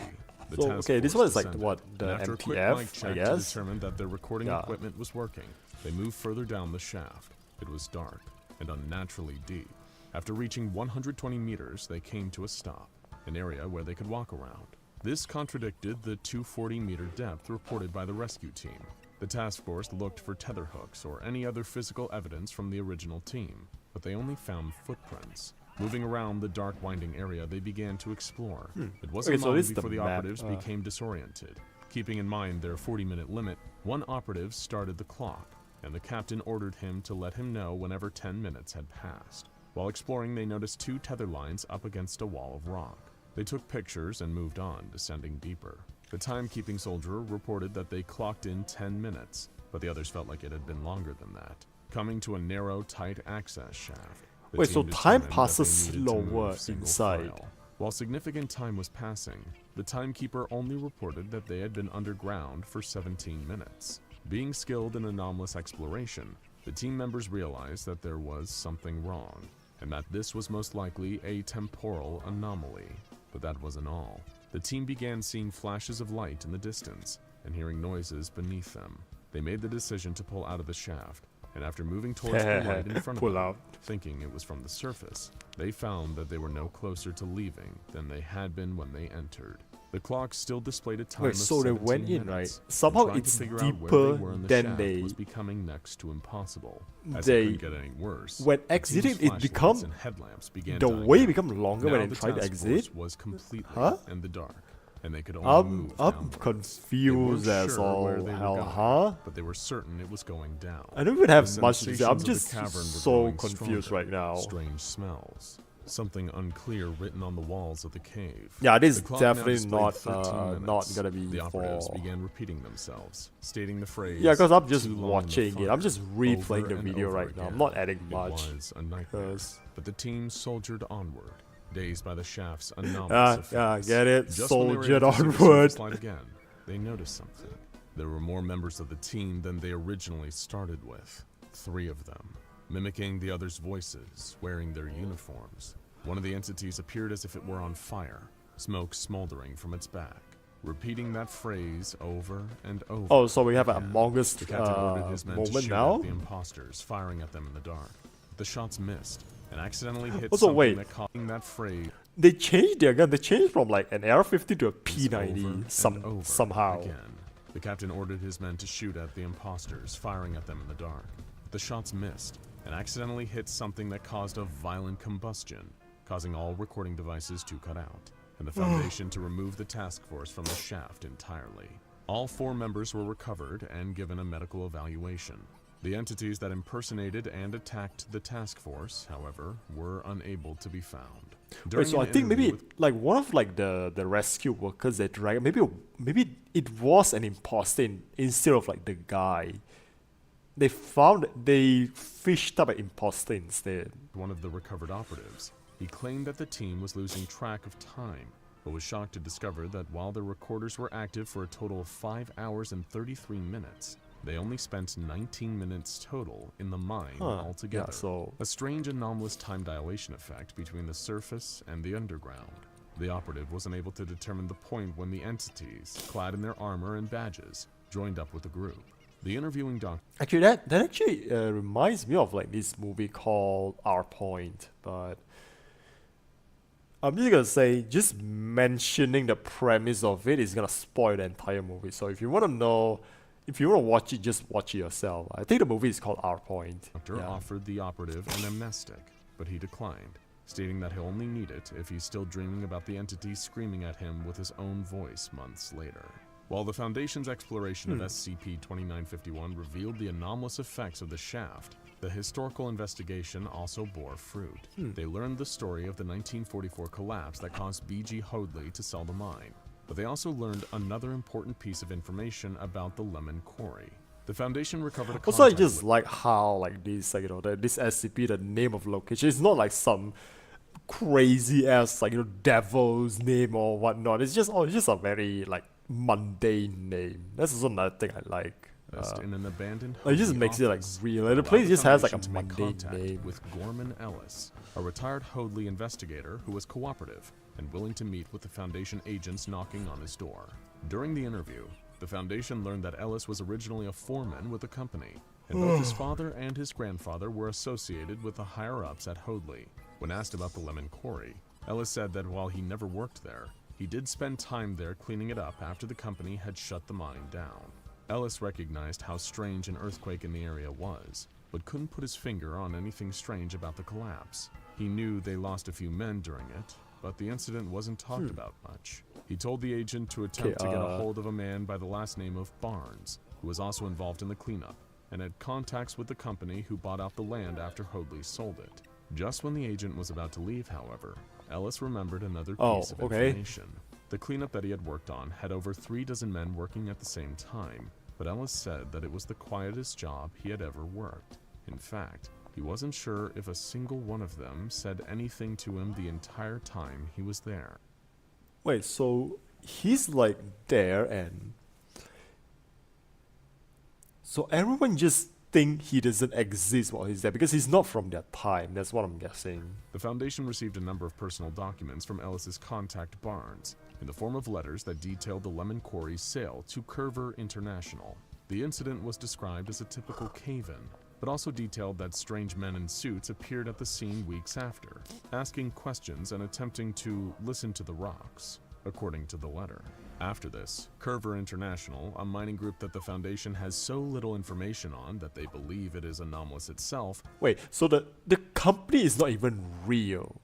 The So, task okay, this force one is like descended, what, the and after a quick MTF, mic I check to guess? determine that their recording Yeah. equipment was working, they moved further down the shaft. It was dark and unnaturally deep. After reaching 120 meters, they came to a stop, an area where they could walk around. This contradicted the 240-meter depth reported by the rescue team. The task force looked for tether hooks or any other physical evidence from the original team, but they only found footprints. Moving around the dark winding area, they began to explore. It wasn't Okay, so long this is before the the map, operatives became disoriented. Keeping in mind their 40-minute limit, one operative started the clock, and the captain ordered him to let him know whenever 10 minutes had passed. While exploring, they noticed 2 tether lines up against a wall of rock. They took pictures and moved on, descending deeper. The timekeeping soldier reported that they clocked in 10 minutes, but the others felt like it had been longer than that. Coming to a narrow, tight access shaft. the Wait, team so time determined that they passes needed to move slower single inside. file. While significant time was passing, the timekeeper only reported that they had been underground for 17 minutes. Being skilled in anomalous exploration, the team members realized that there was something wrong, and that this was most likely a temporal anomaly. But that wasn't all. The team began seeing flashes of light in the distance and hearing noises beneath them. They made the decision to pull out of the shaft, and after moving towards the light in front of Pull them, out. thinking it was from the surface, they found that they were no closer to leaving than they had been when they entered. The clock still displayed a time Wait, of so they 17 went in, minutes, right? and Somehow trying to it's figure out where deeper they were in the than shaft they- was becoming next to impossible. As They- it couldn't get any worse. when the exiting, team's it flashlights become- and headlamps began the dying way out. become longer Now when the they try to task exit? force was completely Huh? in the dark, and they could only move I'm downward. confused They weren't as sure all where they were hell, going, huh? but they were certain it was going down. I don't even have The much to say. I'm sensations of just the cavern were so growing confused stronger. right now. Strange smells. Something unclear written on the walls of the cave. Yeah, this The is clock now definitely displayed not 13 not minutes. gonna be The operatives for. began repeating themselves, stating the phrase. Yeah, because I'm just "Too long in the watching it. I'm just fire," replaying over the and video over right now. I'm again. not adding It much. was a nightmare, 'cause- but the team soldiered onward, dazed by the shaft's anomalous Yeah, effects. yeah, get it? Just when they were Soldiered able to see the onward. surface light again, they noticed something. There were more members of the team than they originally started with. 3 of them, mimicking the others' voices, wearing their uniforms. One of the entities appeared as if it were on fire, smoke smoldering from its back, repeating that phrase over and over. Oh, so we have an again. Among Us The captain ordered his men to moment shoot now? at the imposters, firing at them in the dark. The shots missed and accidentally hit Also, something wait. that caught that phrase. They changed their gun. They changed from like an AR-50 to a over P90 and over somehow. Again. The captain ordered his men to shoot at the imposters, firing at them in the dark. The shots missed and accidentally hit something that caused a violent combustion, causing all recording devices to cut out, and the Foundation to remove the task force from the shaft entirely. All 4 members were recovered and given a medical evaluation. The entities that impersonated and attacked the task force, however, were unable to be found. Wait, so I an think maybe interview with- like one of like the rescue workers they dragged, maybe it was an imposter instead of like the guy. They fished up an imposter instead. one of the recovered operatives. He claimed that the team was losing track of time, but was shocked to discover that while their recorders were active for a total of 5 hours and 33 minutes, they only spent 19 minutes total in the mine altogether. Yeah, so A strange anomalous time dilation effect between the surface and the underground. The operative was unable to determine the point when the entities, clad in their armor and badges, joined up with the group. The interviewing doctor actually that actually reminds me of like this movie called Our Point, but I'm just gonna say, just mentioning the premise of it is gonna spoil the entire movie. So if you want to know if you want to watch it, just watch it yourself. I think the movie is called R Point. Doctor offered the operative an amnestic, but he declined, stating that he'll only need it if he's still dreaming about the entity screaming at him with his own voice months later. While the Foundation's exploration of SCP-2951 revealed the anomalous effects of the shaft, the historical investigation also bore fruit. They learned the story of the 1944 collapse that caused B.G. Hoadley to sell the mine, but they also learned another important piece of information about the Lemon Quarry. The Foundation recovered a Also, I contact just with- like how like this, like, you know, this SCP, the name of location, it's not like some crazy ass, like, you know, devil's name or whatnot. It's just a very like mundane name. That's also another thing I like. in an abandoned It just Hoadley makes it like office, real. Like, the allowed place just has like a Foundation to make mundane contact name. with Gorman Ellis, a retired Hoadley investigator who was cooperative and willing to meet with the Foundation agents knocking on his door. During the interview, the Foundation learned that Ellis was originally a foreman with the company, and both his father and his grandfather were associated with the higher-ups at Hoadley. When asked about the Lemon Quarry, Ellis said that while he never worked there, he did spend time there cleaning it up after the company had shut the mine down. Ellis recognized how strange an earthquake in the area was, but couldn't put his finger on anything strange about the collapse. He knew they lost a few men during it, but the incident wasn't talked about much. He told the agent to attempt to get a hold of a man by the last name of Barnes, who was also involved in the cleanup, and had contacts with the company who bought out the land after Hoadley sold it. Just when the agent was about to leave, however, Ellis remembered another piece of information. The cleanup that he had worked on had over 36 men working at the same time, but Ellis said that it was the quietest job he had ever worked. In fact, he wasn't sure if a single one of them said anything to him the entire time he was there. Wait, so he's like there and so everyone just think he doesn't exist while he's there because he's not from that time. That's what I'm guessing. The Foundation received a number of personal documents from Ellis's contact Barnes in the form of letters that detailed the Lemon Quarry's sale to Curver International. The incident was described as a typical cave-in, but also detailed that strange men in suits appeared at the scene weeks after, asking questions and attempting to listen to the rocks, according to the letter. After this, Curver International, a mining group that the Foundation has so little information on that they believe it is anomalous itself. Wait, so the company is not even real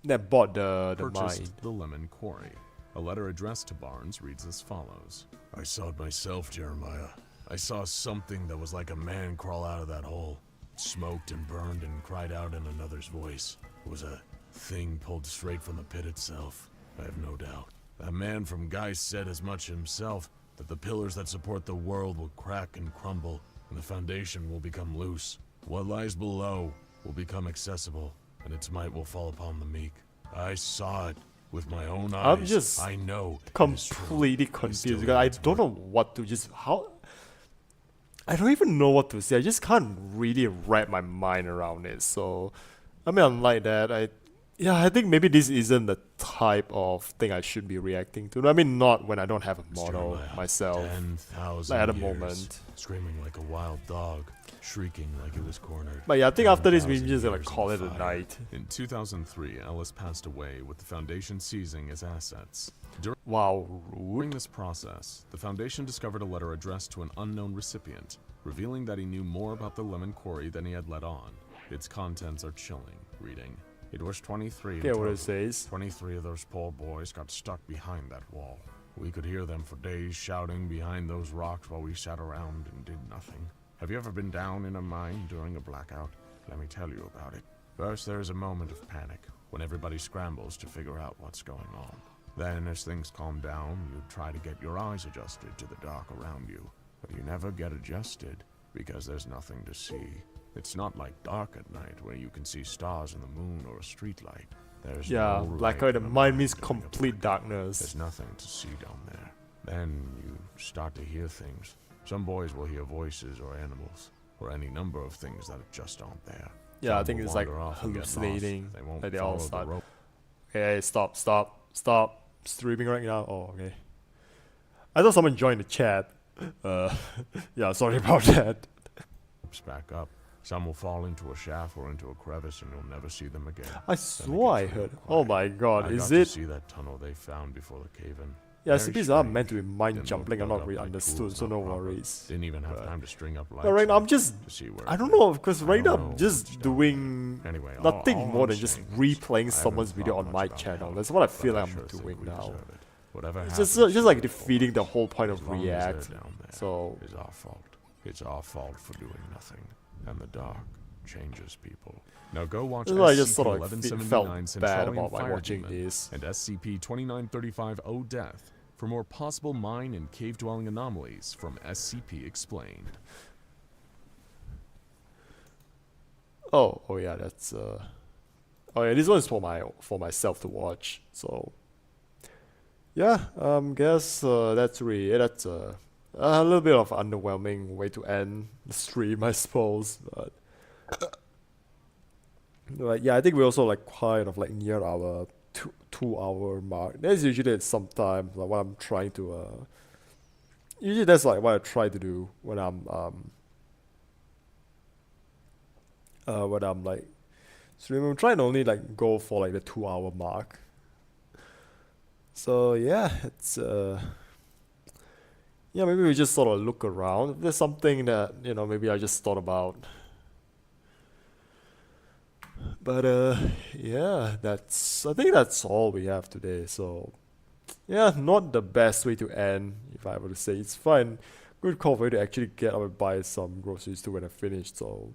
that bought the purchased mine. the Lemon Quarry. A letter addressed to Barnes reads as follows. I saw it myself, Jeremiah. I saw something that was like a man crawl out of that hole. It smoked and burned and cried out in another's voice. It was a thing pulled straight from the pit itself, I have no doubt. That man from Geist said as much himself, that the pillars that support the world will crack and crumble, and the Foundation will become loose. What lies below will become accessible, and its might will fall upon the meek. I saw it with my own eyes. I'm just I know completely confused because I don't know what to I don't even know what to say. I just can't really wrap my mind around it. So, I mean, unlike that, I think maybe this isn't the type of thing I should be reacting to. I mean, not when I don't have a model myself. 10,000 like at the years, moment. screaming like a wild dog, shrieking like it was cornered. But yeah, I think after this, we 10,000 just gonna years call in it a fire. night. In 2003, Ellis passed away with the Foundation seizing his assets. During this process, the Foundation discovered a letter addressed to an unknown recipient, revealing that he knew more about the Lemon Quarry than he had let on. Its contents are chilling, reading, "It was 23 in Get what it total. says. 23 of those poor boys got stuck behind that wall. We could hear them for days shouting behind those rocks while we sat around and did nothing. Have you ever been down in a mine during a blackout? Let me tell you about it. First, there is a moment of panic, when everybody scrambles to figure out what's going on. Then, as things calm down, you try to get your eyes adjusted to the dark around you. But you never get adjusted, because there's nothing to see. It's not like dark at night, where you can see stars in the moon or a streetlight. There's Yeah, no blackout light in in mine the means mine during a complete darkness. There's nothing to see down there. Then you start to hear things. Some boys will hear voices or animals, or any number of things that just aren't there. Yeah, I Some think will it's like wander off and get lost. hallucinating. They won't Like they all follow the start. rope. Okay, stop. Streaming right now. Oh, okay. I thought someone joined the chat. Yeah, sorry about that. Back up. Some will fall into a shaft or into a crevice, and you'll never see them again. I Then it swore I gets real heard. quiet. Oh my god, I is got to it? see that tunnel they found before the cave-in. Yeah, Very SCPs are strange. meant to be mind Didn't jumping. I'm load not up really my understood, tools so up no proper. worries. Didn't even have time to string up lights But right now I'm to just, see where I it don't went. know, because I right now don't I'm know just much down doing there. Anyway, nothing all more I'm than just saying is, replaying I haven't someone's video thought on much my about channel. hell, That's what I but feel like sure I'm think doing we now. deserve it. Whatever It's happens, just like it's defeating the for us. whole point As of long as they're React. down there, So it's our fault. It's our fault for doing nothing. And the dark changes people. Now go watch this is why I just sort of SCP-1179 felt bad Centralian about like Fire watching Demon this. and SCP-2935 O Death for more possible mine and cave-dwelling anomalies from SCP Explained. Oh yeah, that's oh yeah, this one is for myself to watch. So yeah, guess that's really it. That's a little bit of underwhelming way to end the stream, I suppose. But yeah, I think we're also like kind of like near our 2 hour mark. That's usually at some time like what I'm trying to usually that's like what I try to do when I'm like streaming. I'm trying to only like go for like the 2 hour mark. So yeah, it's yeah, maybe we just sort of look around. If there's something that, you know, maybe I just thought about. But yeah, I think that's all we have today. So yeah, not the best way to end, if I were to say. It's fine. Good call for you to actually get out and buy some groceries too when I finish, so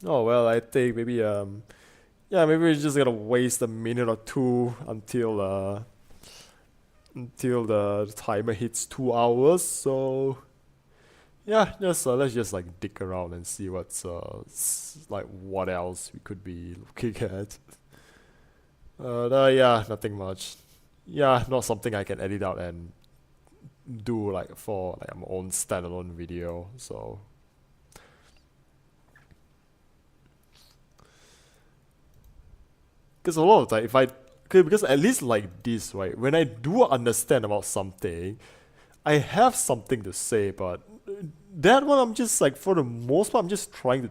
oh well, I think maybe yeah, maybe we're just gonna waste a minute or two until the timer hits 2 hours. So yeah, just let's just like dig around and see what's like what else we could be looking at. Yeah, nothing much. Yeah, not something I can edit out and do like for like my own standalone video. So because a lot of time, because at least like this, right, when I do understand about something, I have something to say. But that one, I'm just like, for the most part, I'm just trying to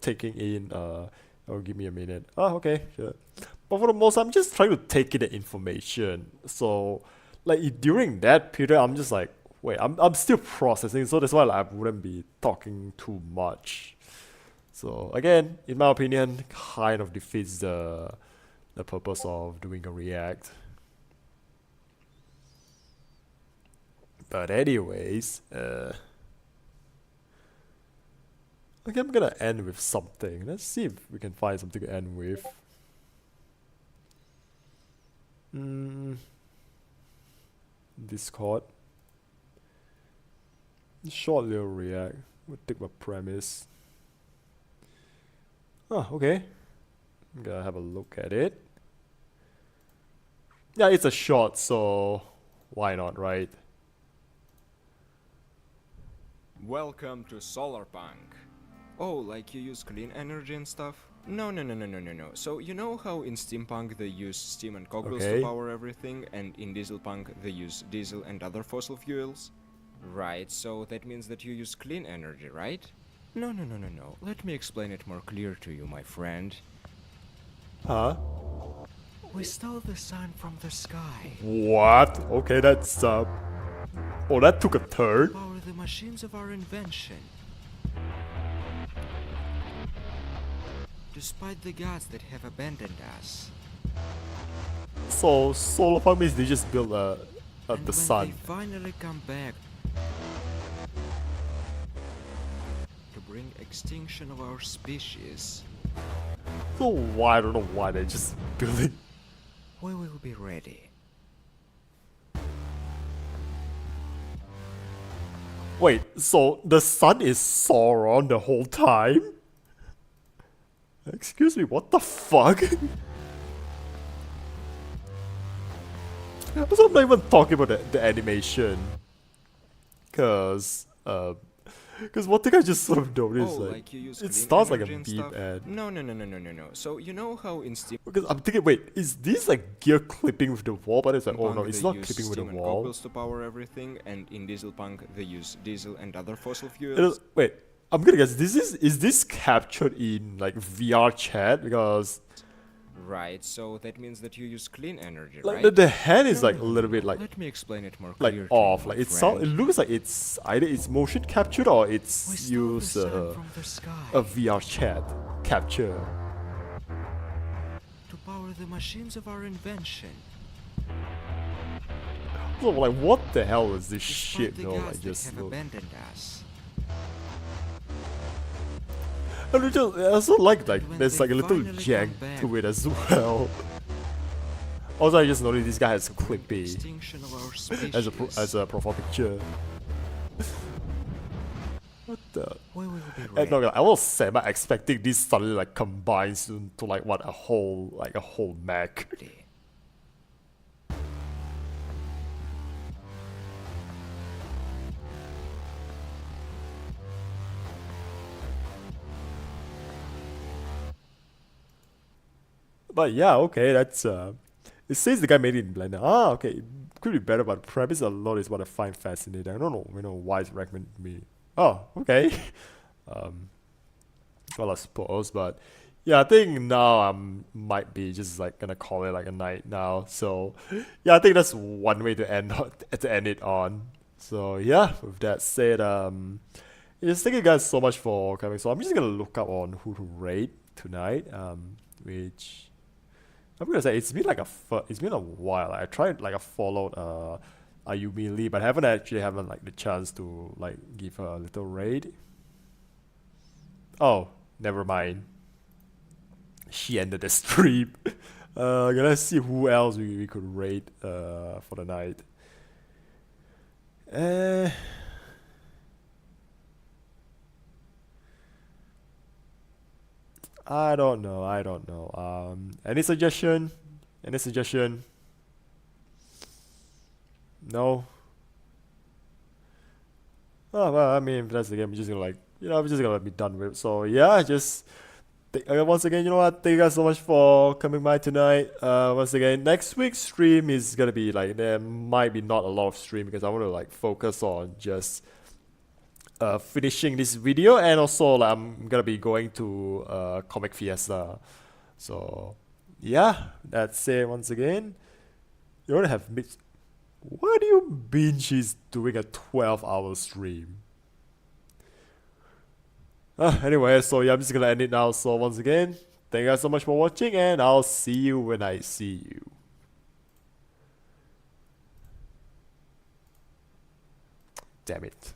taking in. Oh, give me a minute. Oh, okay, sure. But for the most, I'm just trying to take in the information. So, like during that period, I'm just like, wait, I'm still processing. So that's why like, I wouldn't be talking too much. So again, in my opinion, kind of defeats the purpose of doing a react. But anyways, okay, I'm gonna end with something. Let's see if we can find something to end with. Discord. Short little react. We'll take my premise. Oh, okay. I'm gonna have a look at it. Yeah, it's a short, so why not, right? Welcome to Solarpunk. Oh, like you use clean energy and stuff? No. So you know how in steampunk they use steam and cogwheels Okay. to power everything, and in dieselpunk they use diesel and other fossil fuels? Right, so that means that you use clean energy, right? No. Let me explain it more clear to you, my friend. Huh? We stole the sun from the sky. What? Okay, that's oh, that took a turn. Power the machines of our invention. Despite the gods that have abandoned us. So solar farm means they just build And the when sun. they finally come back to bring extinction of our species, So why? I don't know why they're just building. we will be ready. Wait, so the sun is Sauron the whole time? Excuse me, what the fuck? So I'm not even talking about the animation. Cause one thing I just sort of noticed, Oh, like you use it clean starts like a energy and beep stuff? ad. No. So you know how in steam Because I'm thinking, wait, is this like gear clipping with the wall? But it's like, oh no, punk it's they not use clipping with the steam and wall. cogwheels to power everything, and in dieselpunk they use diesel and other fossil It fuels? is- wait, I'm gonna guess is this captured in like VR chat? Because Right, so that means that you use clean energy, Like right? the hand is No, like no, a no, little no, bit no. like Let me explain it more like clear to off. you, Like my it friend. looks like it's either it's motion captured or We it's stole the use sun from the sky a VR chat capture. to power the machines of our invention. So like what the hell is this Despite shit the though? gods Like that just have look. abandoned us. And I also like when there's they like a little finally jank come back. to it as well. Also, I just noticed this guy has clippy Extinction of our as a profile picture. What the? We will be And ready. no, I was sad, but expecting this suddenly like combines into like what a whole mech. But yeah, okay, that's it says the guy made it in Blender. Ah, okay, it could be better, but premise a lot is what I find fascinating. I don't know, why it's recommended to me. Oh, okay. Well, I suppose, but yeah, I think now might be just like gonna call it like a night now. So yeah, I think that's one way to end it on. So yeah, with that said, just thank you guys so much for coming. So I'm just gonna look up on who to rate tonight. Which I'm gonna say it's been like it's been a while. I tried like I followed Ayumi Lee, but I haven't like the chance to like give her a little raid. Oh, never mind. She ended the stream. Let's see who else we could raid for the night. I don't know. Any suggestion? Any suggestion? No. Oh well, I mean, if that's the game, we're just gonna we're just gonna be done with it. So yeah, just once again, you know what? Thank you guys so much for coming by tonight. Once again, next week's stream is gonna be like there might be not a lot of stream because I want to like focus on just finishing this video, and also like, I'm gonna be going to Comic Fiesta. So yeah, that's it. Once again, you want to have mixed. Why do you binge is doing a 12-hour stream? Anyway, so yeah, I'm just gonna end it now. So once again, thank you guys so much for watching, and I'll see you when I see you. Damn it.